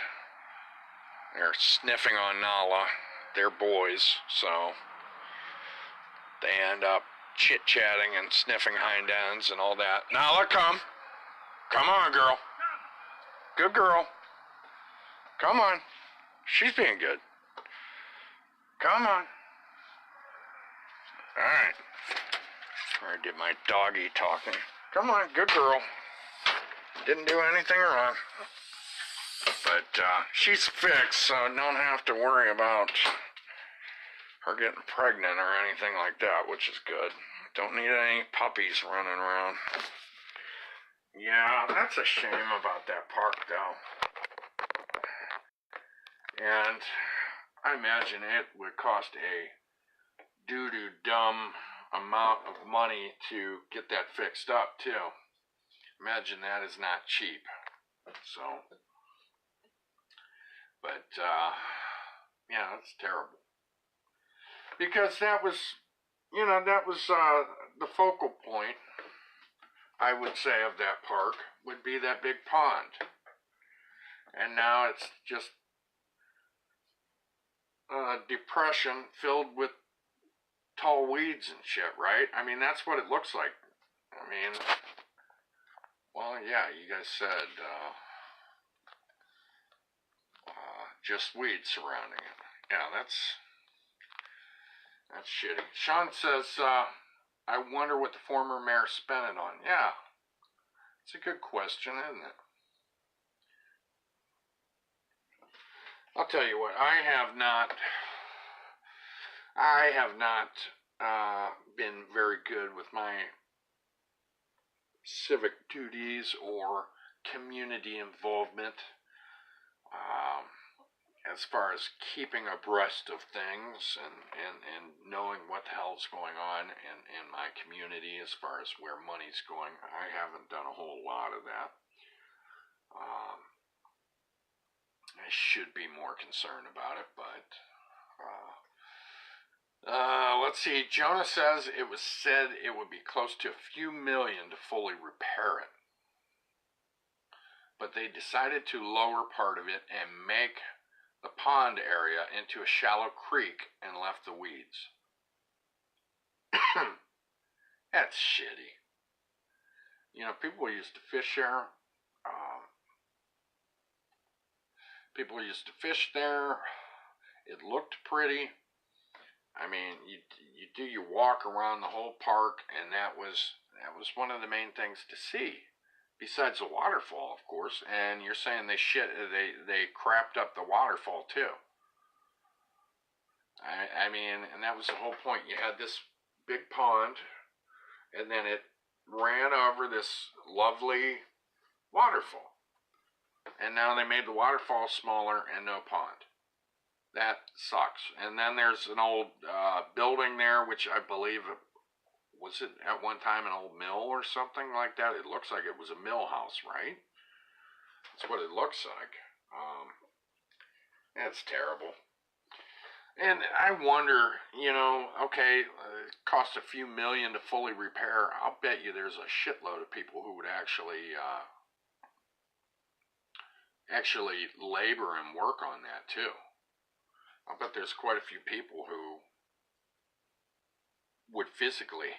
they're sniffing on Nala. They're boys, so they end up chit-chatting and sniffing hind ends and all that. Nala, come. Come on, girl. Good girl. Come on. She's being good. Come on. All right. I did my doggy talking. Come on, good girl. Didn't do anything wrong. But she's fixed, so don't have to worry about her getting pregnant or anything like that, which is good. Don't need any puppies running around. Yeah, that's a shame about that park, though. And I imagine it would cost a doo-doo dumb amount of money to get that fixed up, too. Imagine that is not cheap. So, but, yeah, that's terrible. Because that was, you know, that was the focal point, I would say, of that park, would be that big pond. And now it's just depression filled with tall weeds and shit, right? I mean, that's what it looks like. I mean, well, yeah, you guys said just weeds surrounding it. Yeah, that's shitty. Sean says, I wonder what the former mayor spent it on. Yeah, it's a good question, isn't it? I'll tell you what, I have not been very good with my civic duties or community involvement. Um, as far as keeping abreast of things and knowing what the hell's going on in my community as far as where money's going, I haven't done a whole lot of that. I should be more concerned about it, but let's see. Jonah says it was said it would be close to a few million to fully repair it, but they decided to lower part of it and make the pond area into a shallow creek and left the weeds. That's shitty. You know, people used to fish there. People used to fish there. It looked pretty. I mean, you do your walk around the whole park, and that was one of the main things to see. Besides the waterfall, of course, and you're saying they crapped up the waterfall too. I mean, and that was the whole point. You had this big pond, and then it ran over this lovely waterfall. And now they made the waterfall smaller and no pond. That sucks. And then there's an old building there, which I believe, was it at one time an old mill or something like that? It looks like it was a mill house, right? That's what it looks like. It's terrible. And I wonder, you know, okay, it cost a few million to fully repair. I'll bet you there's a shitload of people who would actually labor and work on that too. I'll bet there's quite a few people who would physically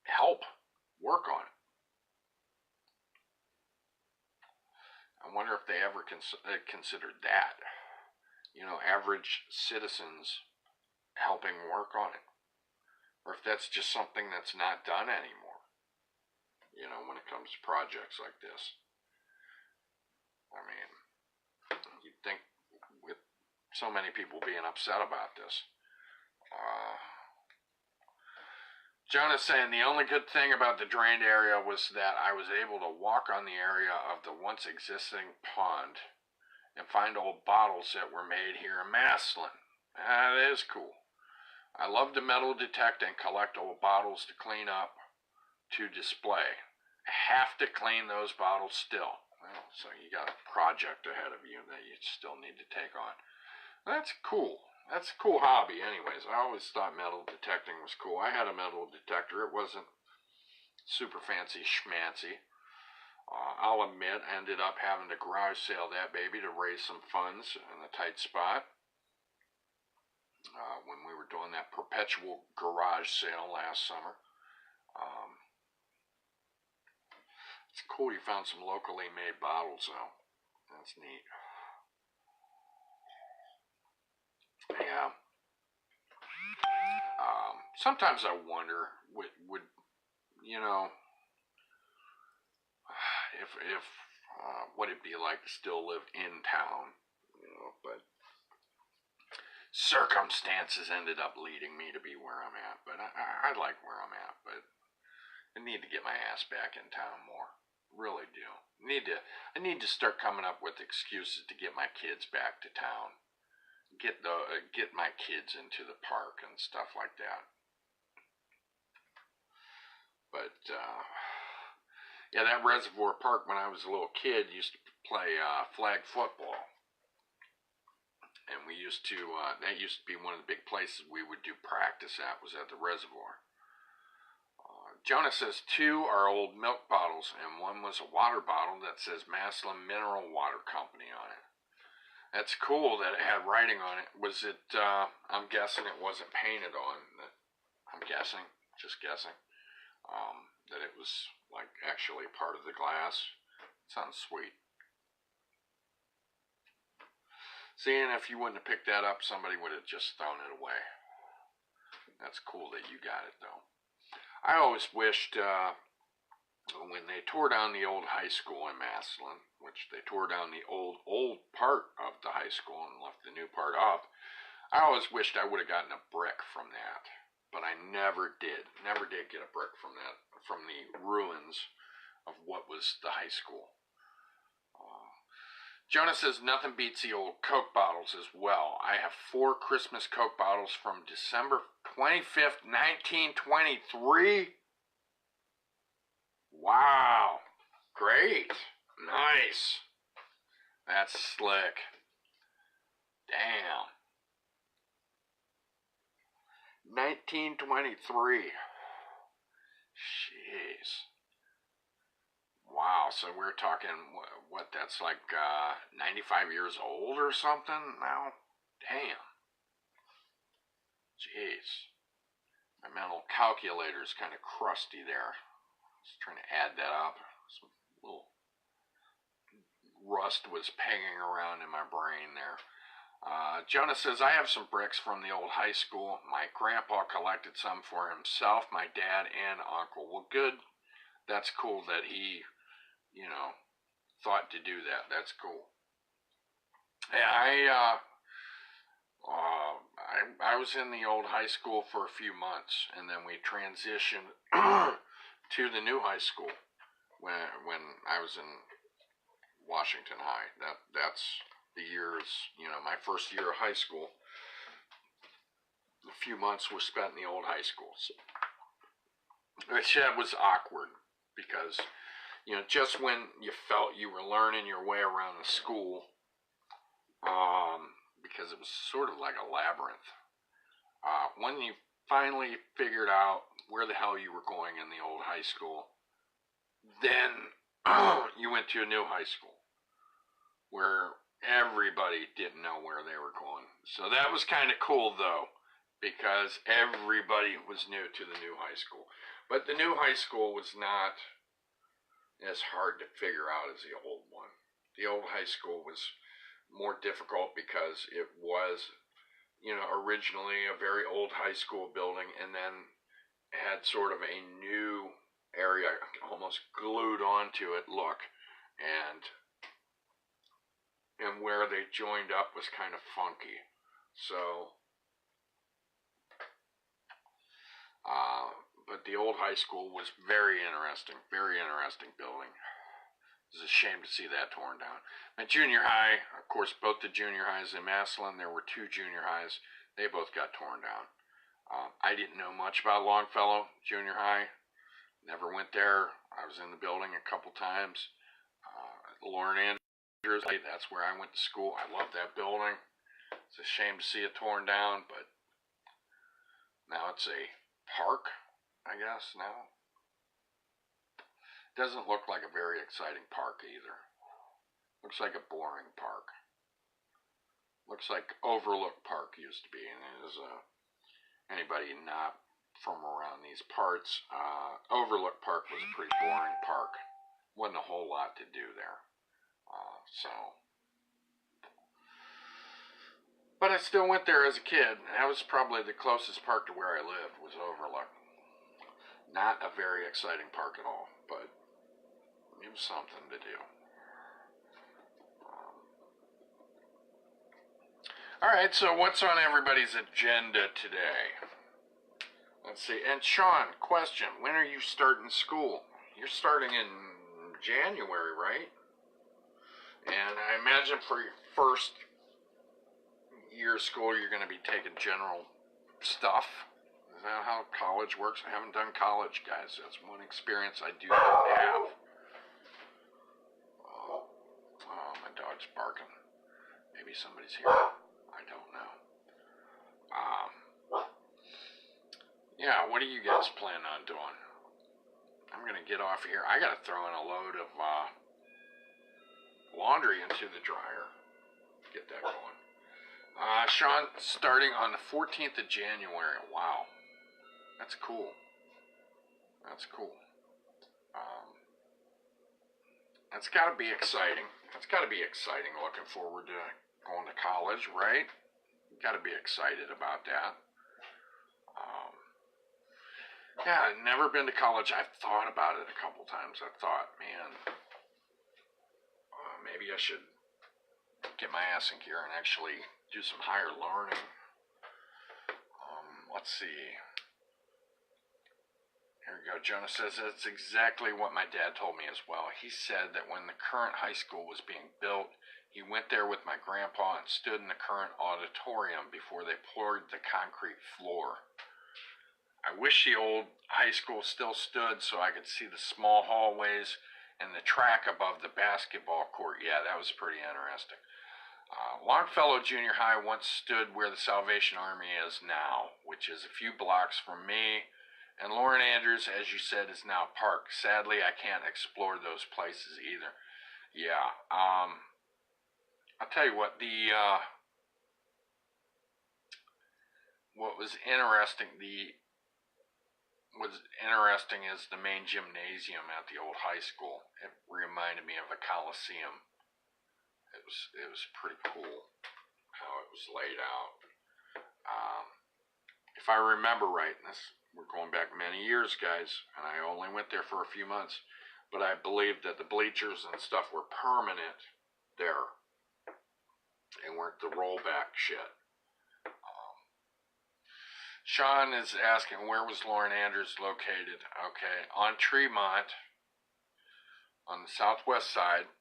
help work on it. I wonder if they ever considered that. You know, average citizens helping work on it. Or if that's just something that's not done anymore. You know, when it comes to projects like this. I mean, you'd think with so many people being upset about this. Jonah's saying the only good thing about the drained area was that I was able to walk on the area of the once existing pond and find old bottles that were made here in Massillon. That is cool. I love to metal detect and collect old bottles to clean up to display. I have to clean those bottles still. Well, so you got a project ahead of you that you still need to take on. That's cool. That's a cool hobby anyways. I always thought metal detecting was cool. I had a metal detector. It wasn't super fancy schmancy. I'll admit, I ended up having to garage sale that baby to raise some funds in a tight spot. When we were doing that perpetual garage sale last summer. It's cool you found some locally made bottles though. That's neat. Yeah. Sometimes I wonder, would you know, if what it'd be like to still live in town, you know, but circumstances ended up leading me to be where I'm at, but I like where I'm at, but I need to get my ass back in town more, really do. I need to start coming up with excuses to get my kids back to town, get my kids into the park and stuff like that. But yeah, that Reservoir Park when I was a little kid used to play flag football. And we used to, that used to be one of the big places we would do practice at, was at the Reservoir. Jonah says 2 are old milk bottles, and one was a water bottle that says Massillon Mineral Water Company on it. That's cool that it had writing on it. Was it, I'm guessing it wasn't painted on. I'm guessing, just guessing. That it was like actually part of the glass. Sounds sweet. Seeing if you wouldn't have picked that up, somebody would have just thrown it away. That's cool that you got it though. I always wished when they tore down the old high school in Massillon, which they tore down the old part of the high school and left the new part up, I always wished I would have gotten a brick from that, but I never did. Never did get a brick from that, from the ruins of what was the high school. Jonah says nothing beats the old Coke bottles as well. I have 4 Christmas Coke bottles from December 25th, 1923. Wow. Great. Nice. That's slick. Damn. 1923. Jeez. Wow, so we're talking, what that's like 95 years old or something now? Damn. Jeez. My mental calculator's kind of crusty there. Just trying to add that up. Some little rust was panging around in my brain there. Jonah says, I have some bricks from the old high school. My grandpa collected some for himself, my dad, and uncle. Well, good. That's cool that he, thought to do that. That's cool. Yeah, I was in the old high school for a few months, and then we transitioned to the new high school when I was in Washington High. That's the years, my first year of high school. A few months were spent in the old high school, which was awkward because, just when you felt you were learning your way around the school, because it was sort of like a labyrinth. When you finally figured out where the hell you were going in the old high school, then you went to a new high school where everybody didn't know where they were going. So that was kind of cool, though, because everybody was new to the new high school. But the new high school was not as hard to figure out as the old one. The old high school was more difficult because it was, originally a very old high school building, and then had sort of a new area almost glued onto it look, and where they joined up was kind of funky. So, but the old high school was very interesting building. It's a shame to see that torn down. My junior high, of course, both the junior highs in Massillon, there were 2 junior highs. They both got torn down. I didn't know much about Longfellow Junior High. Never went there. I was in the building a couple times. Lauren Andrews, that's where I went to school. I love that building. It's a shame to see it torn down, but now it's a park, I guess, now. Doesn't look like a very exciting park either. Looks like a boring park. Looks like Overlook Park used to be, and it is anybody not from around these parts, Overlook Park was a pretty boring park. Wasn't a whole lot to do there. But I still went there as a kid. That was probably the closest park to where I lived, was Overlook. Not a very exciting park at all, but it was something to do. Alright, so what's on everybody's agenda today? Let's see. And Sean, question. When are you starting school? You're starting in January, right? And I imagine for your first year of school, you're going to be taking general stuff. Is that how college works? I haven't done college, guys. That's one experience I do not have. Oh, my dog's barking. Maybe somebody's here. I don't know. Yeah, what are you guys planning on doing? I'm going to get off here. I got to throw in a load of laundry into the dryer. Get that going. Sean, starting on the 14th of January. Wow. That's cool. That's cool. That's got to be exciting. That's got to be exciting looking forward to going to college, right? Got to be excited about that. Yeah, I've never been to college. I've thought about it a couple times. I thought, man, maybe I should get my ass in gear and actually do some higher learning. Let's see. Here we go. Jonah says that's exactly what my dad told me as well. He said that when the current high school was being built, he went there with my grandpa and stood in the current auditorium before they poured the concrete floor. I wish the old high school still stood so I could see the small hallways and the track above the basketball court. Yeah, that was pretty interesting. Longfellow Junior High once stood where the Salvation Army is now, which is a few blocks from me. And Lauren Andrews, as you said, is now park. Sadly, I can't explore those places either. Yeah, I'll tell you what, what was interesting is the main gymnasium at the old high school. It reminded me of a coliseum. It was pretty cool how it was laid out. If I remember right, we're going back many years, guys, and I only went there for a few months, but I believe that the bleachers and stuff were permanent there. They weren't the rollback shit. Sean is asking, where was Lauren Andrews located? Okay, on Tremont, on the southwest side.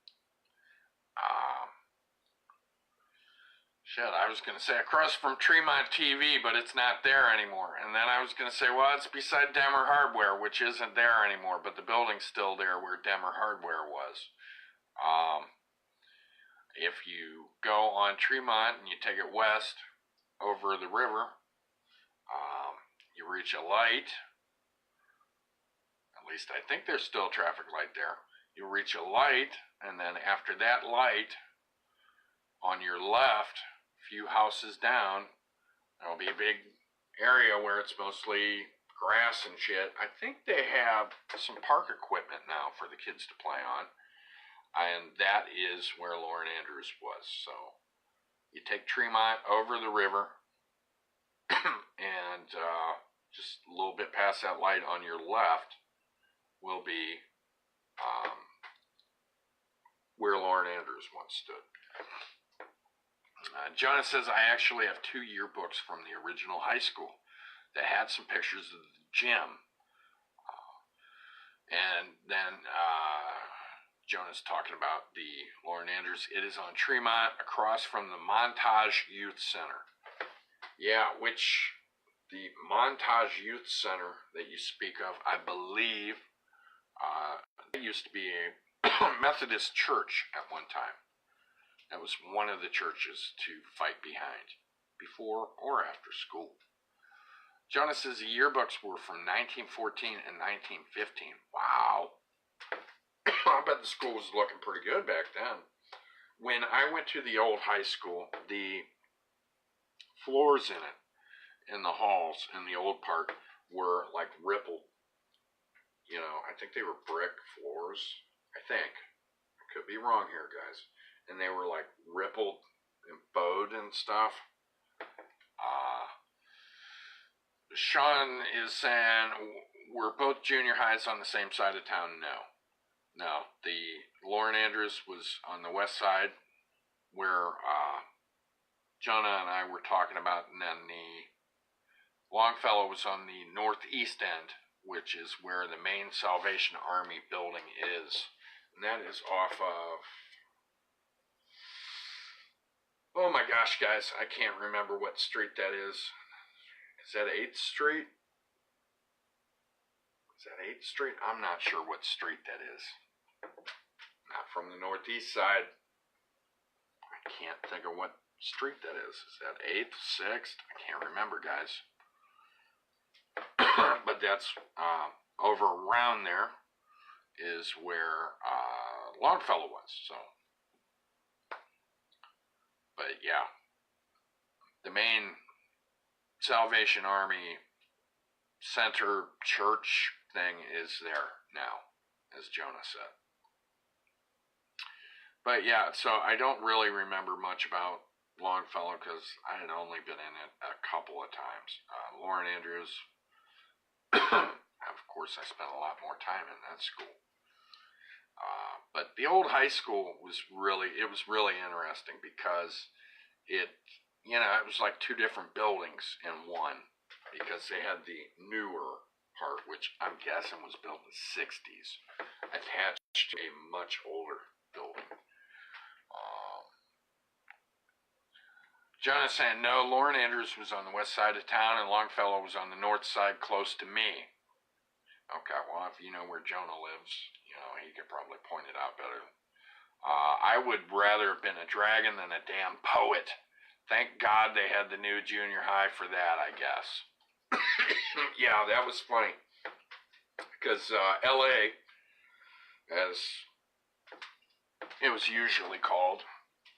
I was going to say across from Tremont TV, but it's not there anymore. And then I was going to say, well, it's beside Demmer Hardware, which isn't there anymore, but the building's still there where Demmer Hardware was. If you go on Tremont and you take it west over the river, you reach a light. At least I think there's still a traffic light there. You reach a light, and then after that light, on your left, a few houses down, there'll be a big area where it's mostly grass and shit. I think they have some park equipment now for the kids to play on. And that is where Lauren Andrews was. So you take Tremont over the river, and just a little bit past that light on your left will be where Lauren Andrews once stood. Jonah says, I actually have 2 yearbooks from the original high school that had some pictures of the gym. And then Jonah's talking about the Lauren Andrews. It is on Tremont across from the Montage Youth Center. Yeah, which the Montage Youth Center that you speak of, I believe, it used to be a Methodist church at one time. That was one of the churches to fight behind, before or after school. Jonah says the yearbooks were from 1914 and 1915. Wow. I bet the school was looking pretty good back then. When I went to the old high school, the floors in it, in the halls, in the old part, were like rippled. You know, I think they were brick floors. I think. I could be wrong here, guys. And they were like rippled and bowed and stuff. Sean is saying, were both junior highs on the same side of town? No. The Lauren Andrews was on the west side where Jonah and I were talking about, and then the Longfellow was on the northeast end, which is where the main Salvation Army building is. And that is off of, oh my gosh, guys, I can't remember what street that is. Is that 8th Street? Is that 8th Street? I'm not sure what street that is. Not from the northeast side. I can't think of what street that is. Is that 8th, 6th? I can't remember, guys. But that's over around there is where Longfellow was. So, but yeah, the main Salvation Army Center church thing is there now, as Jonah said. But yeah, so I don't really remember much about Longfellow because I had only been in it a couple of times. Lauren Andrews, Of course, I spent a lot more time in that school. But the old high school was really interesting because it was like two different buildings in one, because they had the newer part, which I'm guessing was built in the 60s, attached to a much older building. Jonah saying, no, Lauren Andrews was on the west side of town and Longfellow was on the north side close to me. Okay, well, if you know where Jonah lives, he could probably point it out better. I would rather have been a dragon than a damn poet. Thank God they had the new junior high for that, I guess. Yeah, that was funny. Because L.A., as it was usually called,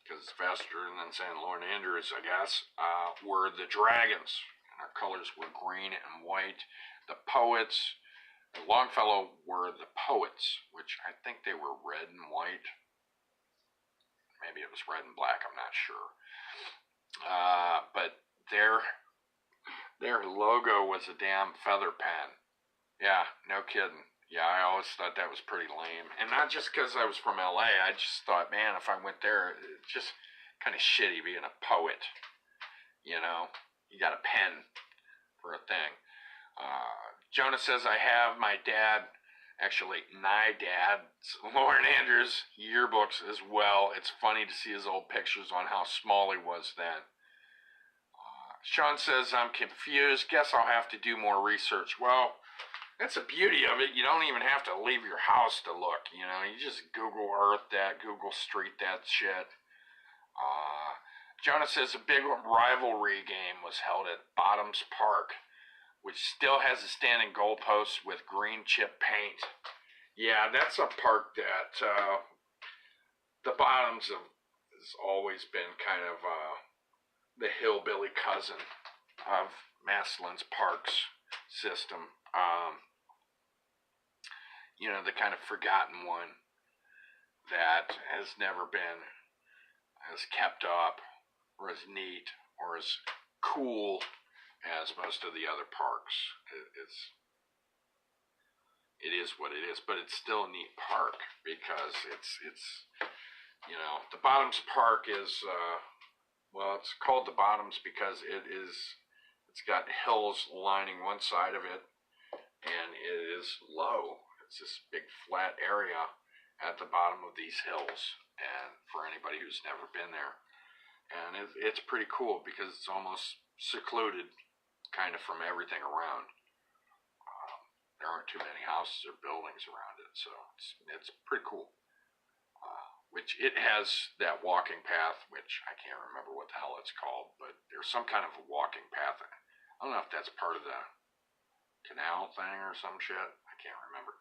because it's faster than saying Lauren Andrews, I guess, were the dragons. And our colors were green and white. The poets, Longfellow were the poets, which I think they were red and white. Maybe it was red and black, I'm not sure. But their logo was a damn feather pen. Yeah, no kidding. Yeah, I always thought that was pretty lame. And not just because I was from LA, I just thought, man, if I went there, it's just kind of shitty being a poet. You got a pen for a thing. Jonah says, I have my dad's Lauren Andrews yearbooks as well. It's funny to see his old pictures on how small he was then. Sean says, I'm confused. Guess I'll have to do more research. Well, that's the beauty of it. You don't even have to leave your house to look. You just Google Earth that, Google Street that shit. Jonah says a big rivalry game was held at Bottoms Park, which still has a standing goalpost with green chip paint. Yeah, that's a park that the Bottoms has always been kind of the hillbilly cousin of Massillon's parks system. The kind of forgotten one that has never been as kept up or as neat or as cool as most of the other parks. It is what it is, but it's still a neat park because it's the Bottoms Park is it's called the Bottoms because it's got hills lining one side of it, and it is low. It's this big flat area at the bottom of these hills, and for anybody who's never been there, and it's pretty cool because it's almost secluded kind of from everything around. There aren't too many houses or buildings around it, so it's pretty cool. Which it has that walking path, which I can't remember what the hell it's called, but there's some kind of a walking path. I don't know if that's part of the canal thing or some shit. I can't remember.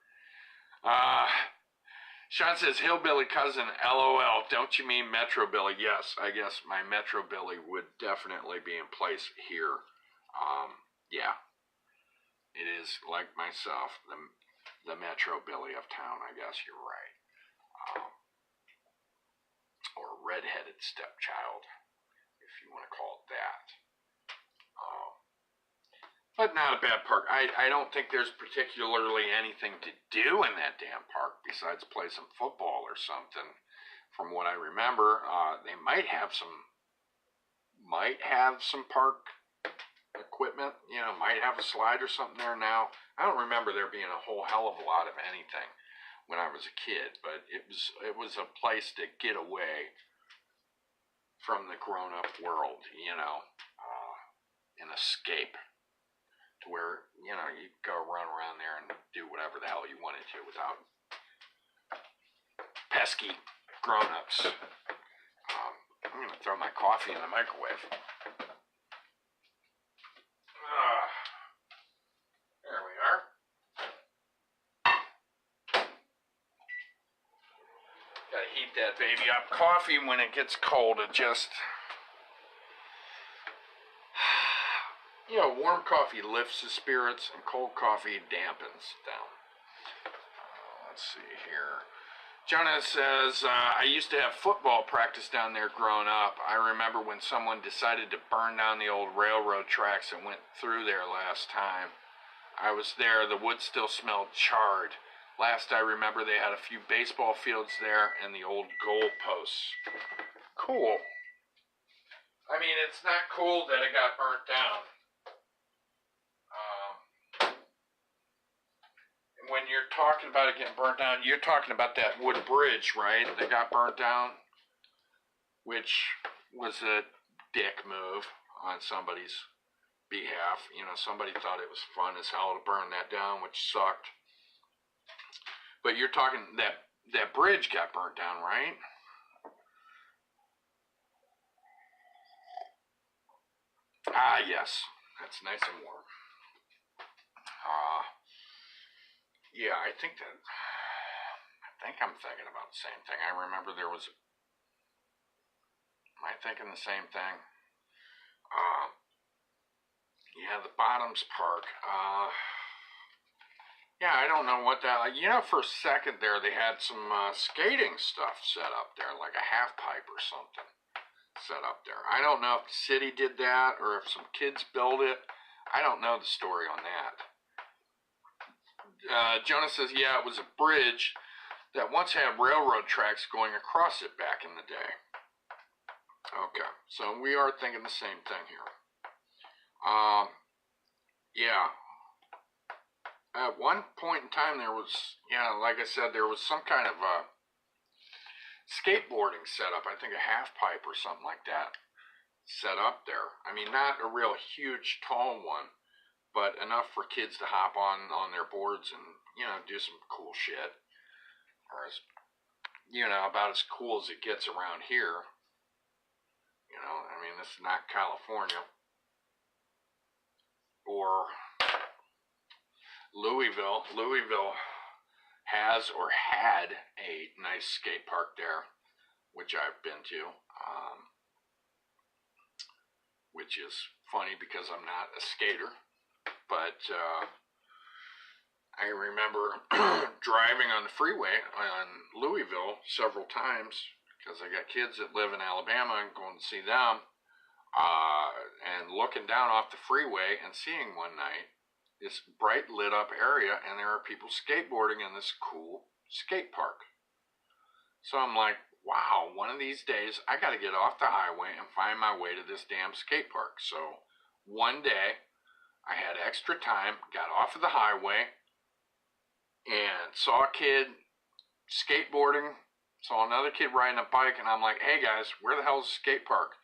Sean says, hillbilly cousin, LOL. Don't you mean Metro Billy? Yes, I guess my Metro Billy would definitely be in place here. Yeah. It is, like myself, the Metro Billy of town, I guess you're right. Or redheaded stepchild, if you want to call it that. But not a bad park. I don't think there's particularly anything to do in that damn park besides play some football or something. From what I remember, they might have some park equipment. Might have a slide or something there now. I don't remember there being a whole hell of a lot of anything when I was a kid, but it was a place to get away from the grown-up world, and escape. To where, you go run around there and do whatever the hell you wanted to without pesky grown-ups. I'm going to throw my coffee in the microwave. There we are. Gotta heat that baby up. Coffee, when it gets cold, it just... warm coffee lifts the spirits, and cold coffee dampens them. Let's see here. Jonah says, I used to have football practice down there growing up. I remember when someone decided to burn down the old railroad tracks that went through there last time. I was there. The wood still smelled charred. Last I remember, they had a few baseball fields there and the old goal posts. Cool. I mean, it's not cool that it got burnt down. When you're talking about it getting burnt down, you're talking about that wood bridge, right? That got burnt down, which was a dick move on somebody's behalf. You know, somebody thought it was fun as hell to burn that down, which sucked. But you're talking that bridge got burnt down, right? Ah, yes. That's nice and warm. Yeah, I think I'm thinking about the same thing. I remember there was. Am I thinking the same thing? Yeah, the Bottoms Park. Yeah, I don't know what that. You know, for a second there, they had some skating stuff set up there, like a half pipe or something set up there. I don't know if the city did that or if some kids built it. I don't know the story on that. Jonah says, yeah, it was a bridge that once had railroad tracks going across it back in the day. Okay, so we are thinking the same thing here. Yeah. At one point in time, there was, like I said, there was some kind of skateboarding set up. I think a half pipe or something like that set up there. I mean, not a real huge, tall one, but enough for kids to hop on their boards and, do some cool shit. Or as, about as cool as it gets around here. I mean, this is not California. Or Louisville. Louisville has or had a nice skate park there, which I've been to, which is funny because I'm not a skater, but I remember driving on the freeway on Louisville several times because I got kids that live in Alabama and going to see them, and looking down off the freeway and seeing one night this bright lit up area and there are people skateboarding in this cool skate park. So I'm like, wow, one of these days I got to get off the highway and find my way to this damn skate park. So one day I had extra time, got off of the highway and saw a kid skateboarding, saw another kid riding a bike, and I'm like, hey guys, where the hell is the skate park?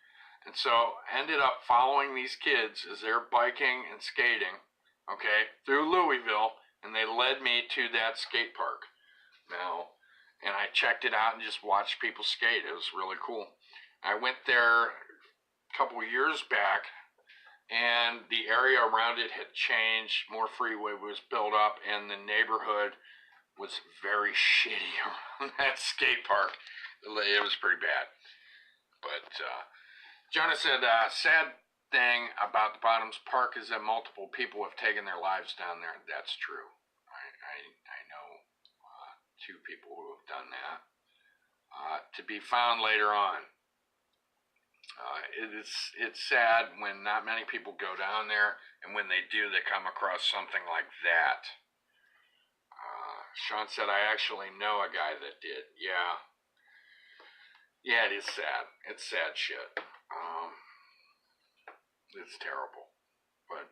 And so ended up following these kids as they're biking and skating, okay, through Louisville, and they led me to that skate park. Now, and I checked it out and just watched people skate. It was really cool. I went there a couple years back, and the area around it had changed. More freeway was built up, and the neighborhood was very shitty around that skate park. It was pretty bad. But Jonah said, sad thing about the Bottoms Park is that multiple people have taken their lives down there. That's true. I know two people who have done that. To be found later on. It's sad when not many people go down there, and when they do, they come across something like that. Sean said, I actually know a guy that did. Yeah, it is sad. It's sad shit. It's terrible. But,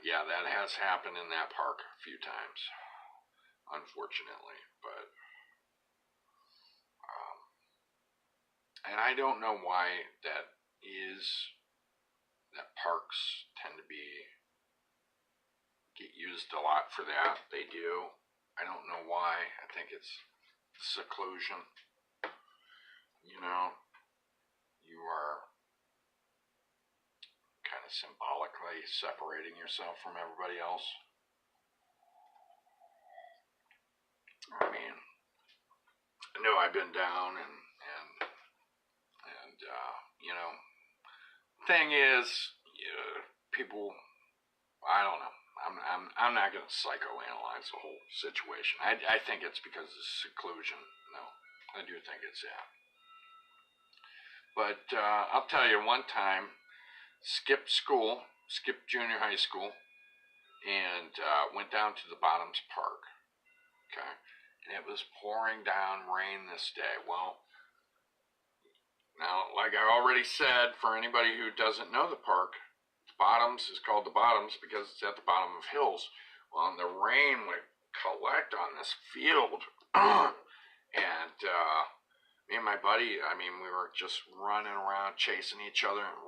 yeah, that has happened in that park a few times, unfortunately. But, and I don't know why that is, that parks tend to get used a lot for that. They do. I don't know why. I think it's seclusion. You are kind of symbolically separating yourself from everybody else. I mean, I know I've been down and thing is, people, I don't know. I'm not going to psychoanalyze the whole situation. I think it's because of seclusion. No, I do think it's that. But I'll tell you, one time skipped school, skipped junior high school, and went down to the Bottoms Park. Okay, and it was pouring down rain this day. Well, now, like I already said, for anybody who doesn't know the park, the Bottoms is called the Bottoms because it's at the bottom of hills. Well, and the rain would collect on this field, and me and my buddy, I mean, we were just running around chasing each other and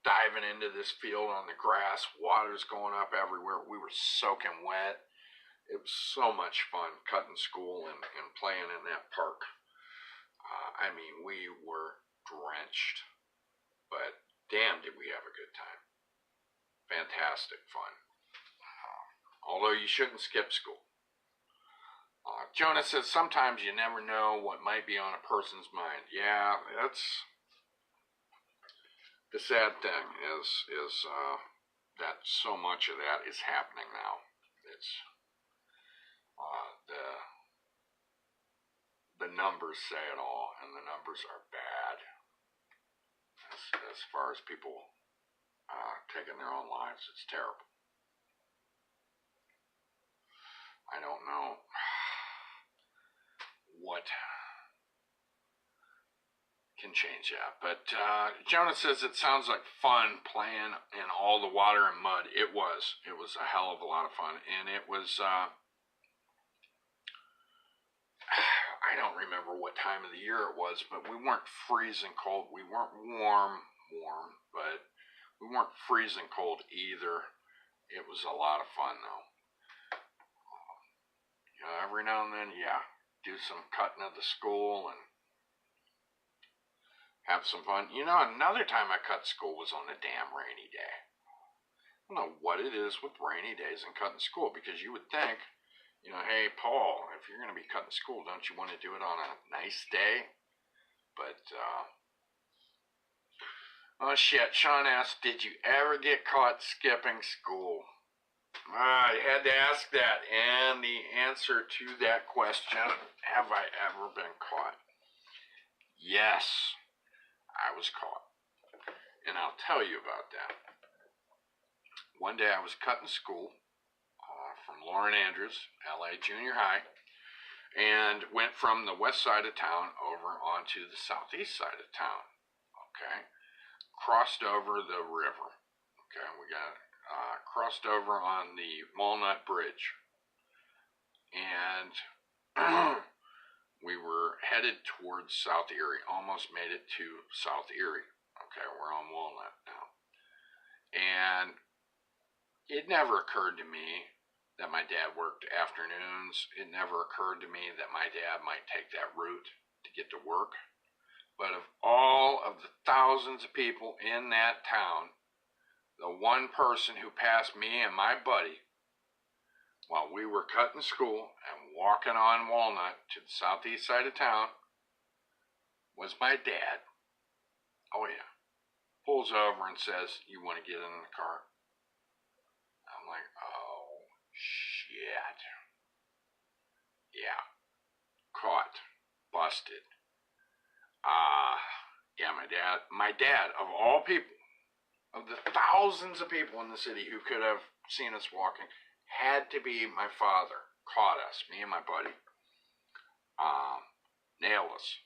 diving into this field on the grass. Water's going up everywhere. We were soaking wet. It was so much fun cutting school and playing in that park. I mean, we were drenched, but damn, did we have a good time. Fantastic fun. Although you shouldn't skip school. Jonah says, sometimes you never know what might be on a person's mind. Yeah, that's the sad thing is that so much of that is happening now. It's the numbers say it all, and the numbers are bad as far as people taking their own lives. It's terrible. I don't know what can change that, but Jonah says it sounds like fun playing in all the water and mud. It was a hell of a lot of fun, and it was I don't remember what time of the year it was, but we weren't freezing cold. We weren't warm, but we weren't freezing cold either. It was a lot of fun, though. Every now and then, do some cutting of the school and have some fun. Another time I cut school was on a damn rainy day. I don't know what it is with rainy days and cutting school, because you would think, hey, Paul, if you're going to be cutting school, don't you want to do it on a nice day? But, oh shit, Sean asked, did you ever get caught skipping school? I had to ask that, and the answer to that question, have I ever been caught? Yes, I was caught, and I'll tell you about that. One day I was cutting school from Lauren Andrews, LA Junior High, and went from the west side of town over onto the southeast side of town. Okay, crossed over the river. Okay, we got crossed over on the Walnut Bridge, and we were headed towards South Erie. Almost made it to South Erie. Okay, we're on Walnut now, and it never occurred to me that my dad worked afternoons. It never occurred to me that my dad might take that route to get to work. But of all of the thousands of people in that town, the one person who passed me and my buddy while we were cutting school and walking on Walnut to the southeast side of town was my dad. Oh yeah. Pulls over and says, you want to get in the car? I'm like, oh shit. Yeah. Caught. Busted. Yeah, my dad, of all people, of the thousands of people in the city who could have seen us walking, had to be my father. Caught us, me and my buddy. Nailed us.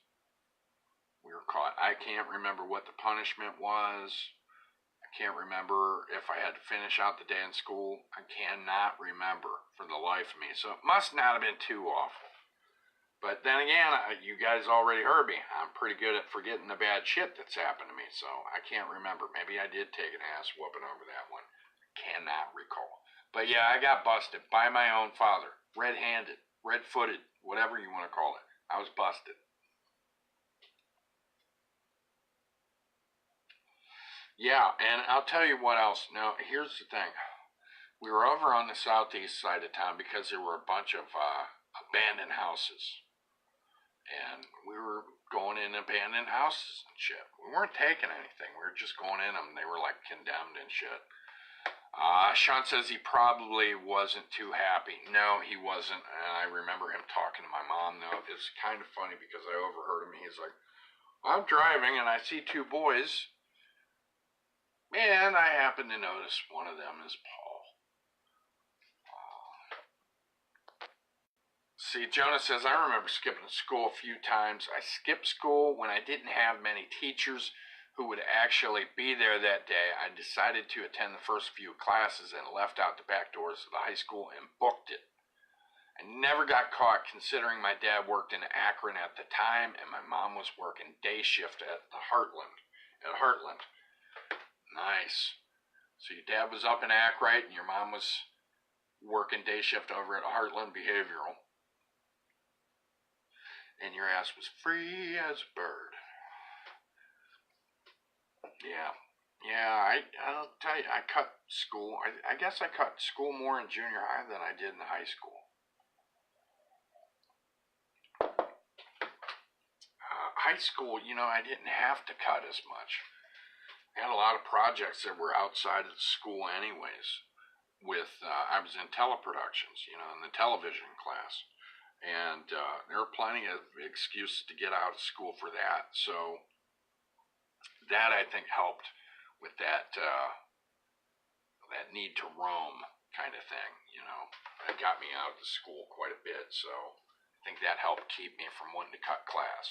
We were caught. I can't remember what the punishment was. I can't remember if I had to finish out the day in school. I cannot remember for the life of me. So it must not have been too awful. But then again, you guys already heard me. I'm pretty good at forgetting the bad shit that's happened to me, so I can't remember. Maybe I did take an ass whooping over that one. Cannot recall. But yeah, I got busted by my own father. Red-handed, red-footed, whatever you want to call it. I was busted. Yeah, and I'll tell you what else. Now, here's the thing. We were over on the southeast side of town because there were a bunch of abandoned houses. And we were going in abandoned houses and shit. We weren't taking anything. We were just going in them. They were like condemned and shit. Sean says he probably wasn't too happy. No, he wasn't. And I remember him talking to my mom, though. It's kind of funny because I overheard him. He's like, I'm driving and I see two boys And I happen to notice one of them is Paul. See, Jonah says, I remember skipping school a few times. I skipped school when I didn't have many teachers who would actually be there that day. I decided to attend the first few classes and left out the back doors of the high school and booked it. I never got caught considering my dad worked in Akron at the time and my mom was working day shift at Heartland. Nice. So your dad was up in Akron and your mom was working day shift over at Heartland Behavioral. And your ass was free as a bird. Yeah. I'll tell you, I cut school. I guess I cut school more in junior high than I did in high school. High school, I didn't have to cut as much. I had a lot of projects that were outside of the school anyways. I was in teleproductions, in the television class. And there were plenty of excuses to get out of school for that. So that, I think, helped with that need to roam kind of thing, That got me out of the school quite a bit. So I think that helped keep me from wanting to cut class.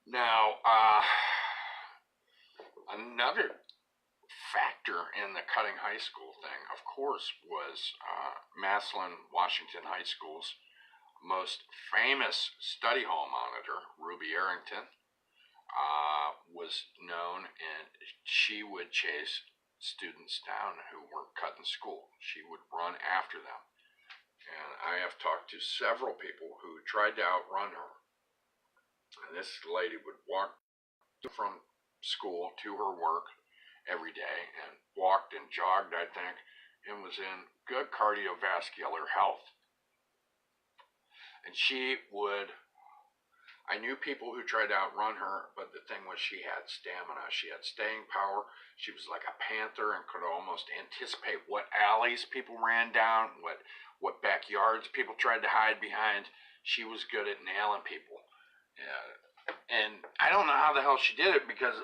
Now, another factor in the cutting high school thing, of course, was Massillon Washington High School's most famous study hall monitor, Ruby Arrington, was known, and she would chase students down who were cutting school. She would run after them. And I have talked to several people who tried to outrun her. And this lady would walk from school to her work every day and walked and jogged, I think, and was in good cardiovascular health. And I knew people who tried to outrun her, but the thing was she had stamina. She had staying power. She was like a panther and could almost anticipate what alleys people ran down, what backyards people tried to hide behind. She was good at nailing people. And I don't know how the hell she did it because,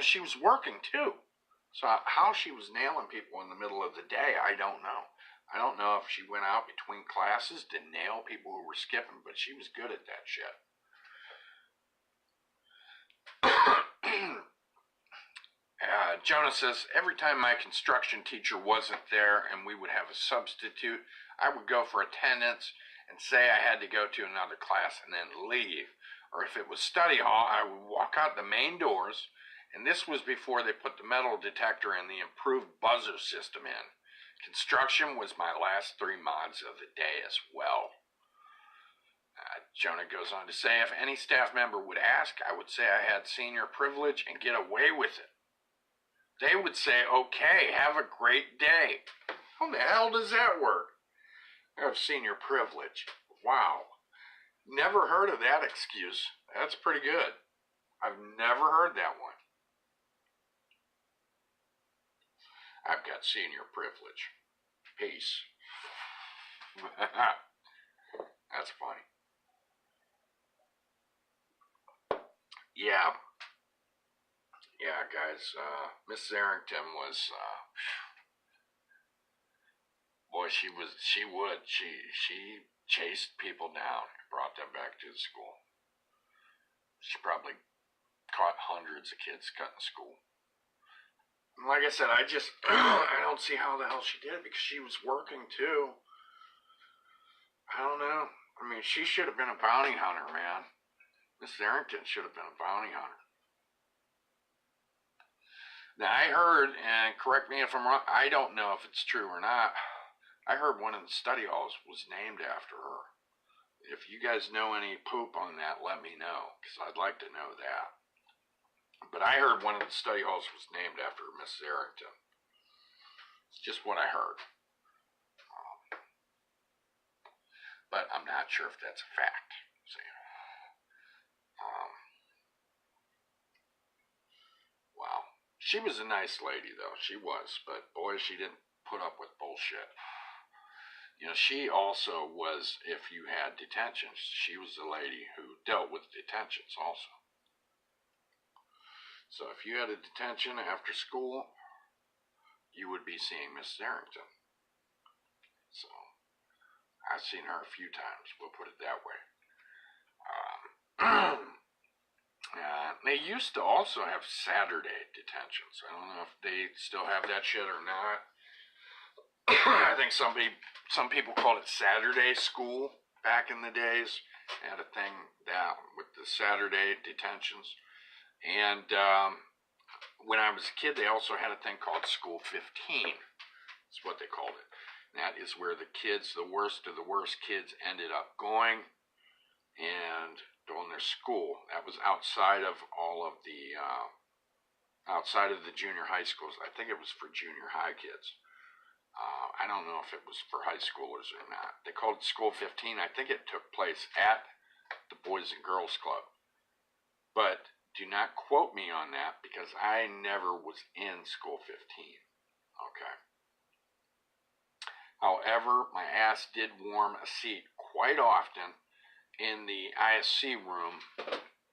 she was working too. So how she was nailing people in the middle of the day, I don't know. I don't know if she went out between classes to nail people who were skipping, but she was good at that shit. Jonah says, every time my construction teacher wasn't there and we would have a substitute, I would go for attendance and say I had to go to another class and then leave. Or if it was study hall, I would walk out the main doors, and this was before they put the metal detector and the improved buzzer system in. Construction was my last 3 mods of the day as well. Jonah goes on to say, if any staff member would ask, I would say I had senior privilege and get away with it. They would say, okay, have a great day. How the hell does that work? I have senior privilege. Wow. Never heard of that excuse. That's pretty good. I've never heard that one. I've got senior privilege. Peace. That's funny. Yeah, guys. Mrs. Arrington was, boy, she chased people down and brought them back to the school. She probably caught hundreds of kids cutting school. Like I said, I don't see how the hell she did it because she was working too. I don't know. I mean, she should have been a bounty hunter, man. Miss Arrington should have been a bounty hunter. Now, I heard, and correct me if I'm wrong, I don't know if it's true or not, I heard one of the study halls was named after her. If you guys know any poop on that, let me know, because I'd like to know that. But I heard one of the study halls was named after Mrs. Arrington. It's just what I heard. But I'm not sure if that's a fact. See. Wow. She was a nice lady, though. She was. But, boy, she didn't put up with bullshit. She also was, if you had detentions, she was the lady who dealt with detentions also. So if you had a detention after school, you would be seeing Mrs. Harrington. So I've seen her a few times, we'll put it that way. They used to also have Saturday detentions. I don't know if they still have that shit or not. I think some people called it Saturday school back in the days. They had a thing that with the Saturday detentions. And when I was a kid, they also had a thing called School 15. That's what they called it. And that is where the kids, the worst of the worst kids, ended up going and doing their school. That was outside of all of the outside of the junior high schools. I think it was for junior high kids. I don't know if it was for high schoolers or not. They called it School 15. I think it took place at the Boys and Girls Club. But do not quote me on that because I never was in School 15. Okay. However, my ass did warm a seat quite often in the ISC room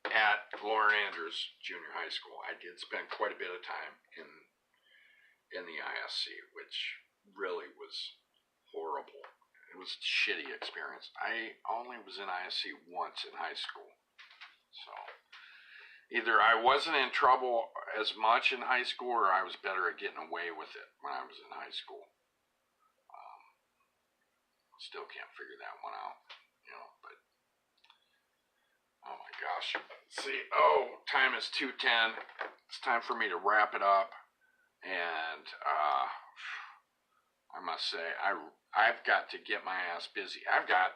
at Lauren Andrews Junior High School. I did spend quite a bit of time in the ISC, which really was horrible. It was a shitty experience. I only was in ISC once in high school. So either I wasn't in trouble as much in high school or I was better at getting away with it when I was in high school. Still can't figure that one out, but oh my gosh. See, time is 2:10. It's time for me to wrap it up. And I must say, I've got to get my ass busy. I've got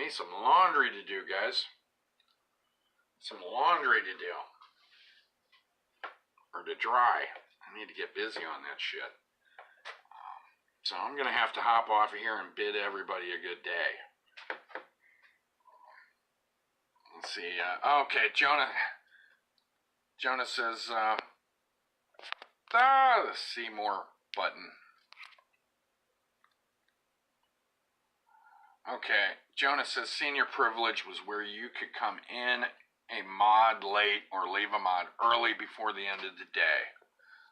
me some laundry to do, guys. Some laundry to do. Or to dry. I need to get busy on that shit. So I'm going to have to hop off of here and bid everybody a good day. Let's see. Okay, Jonah says, the see more button. Okay, Jonah says senior privilege was where you could come in a mod late or leave a mod early before the end of the day.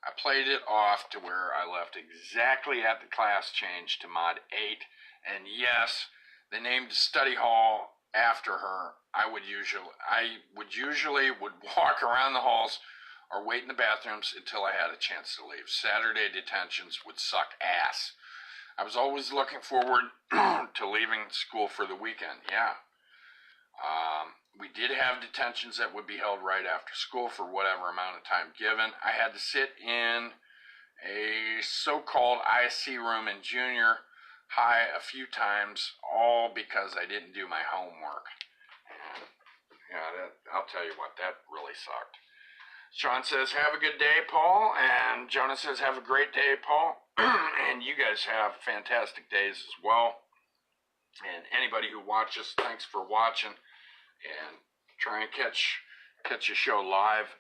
I played it off to where I left exactly at the class change to mod 8. And yes, they named the study hall after her. I would usually walk around the halls or wait in the bathrooms until I had a chance to leave. Saturday detentions would suck ass. I was always looking forward to leaving school for the weekend. Yeah. We did have detentions that would be held right after school for whatever amount of time given. I had to sit in a so-called ISC room in junior high a few times, all because I didn't do my homework. And yeah, I'll tell you what, that really sucked. Sean says, have a good day, Paul. And Jonah says, have a great day, Paul. And you guys have fantastic days as well. And anybody who watches, thanks for watching. And try and catch a show live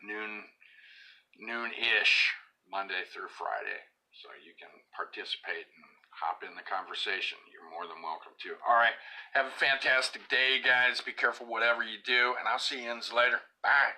noon-ish Monday through Friday, so you can participate and hop in the conversation. You're more than welcome to. All right, have a fantastic day, guys. Be careful whatever you do, and I'll see you later. Bye.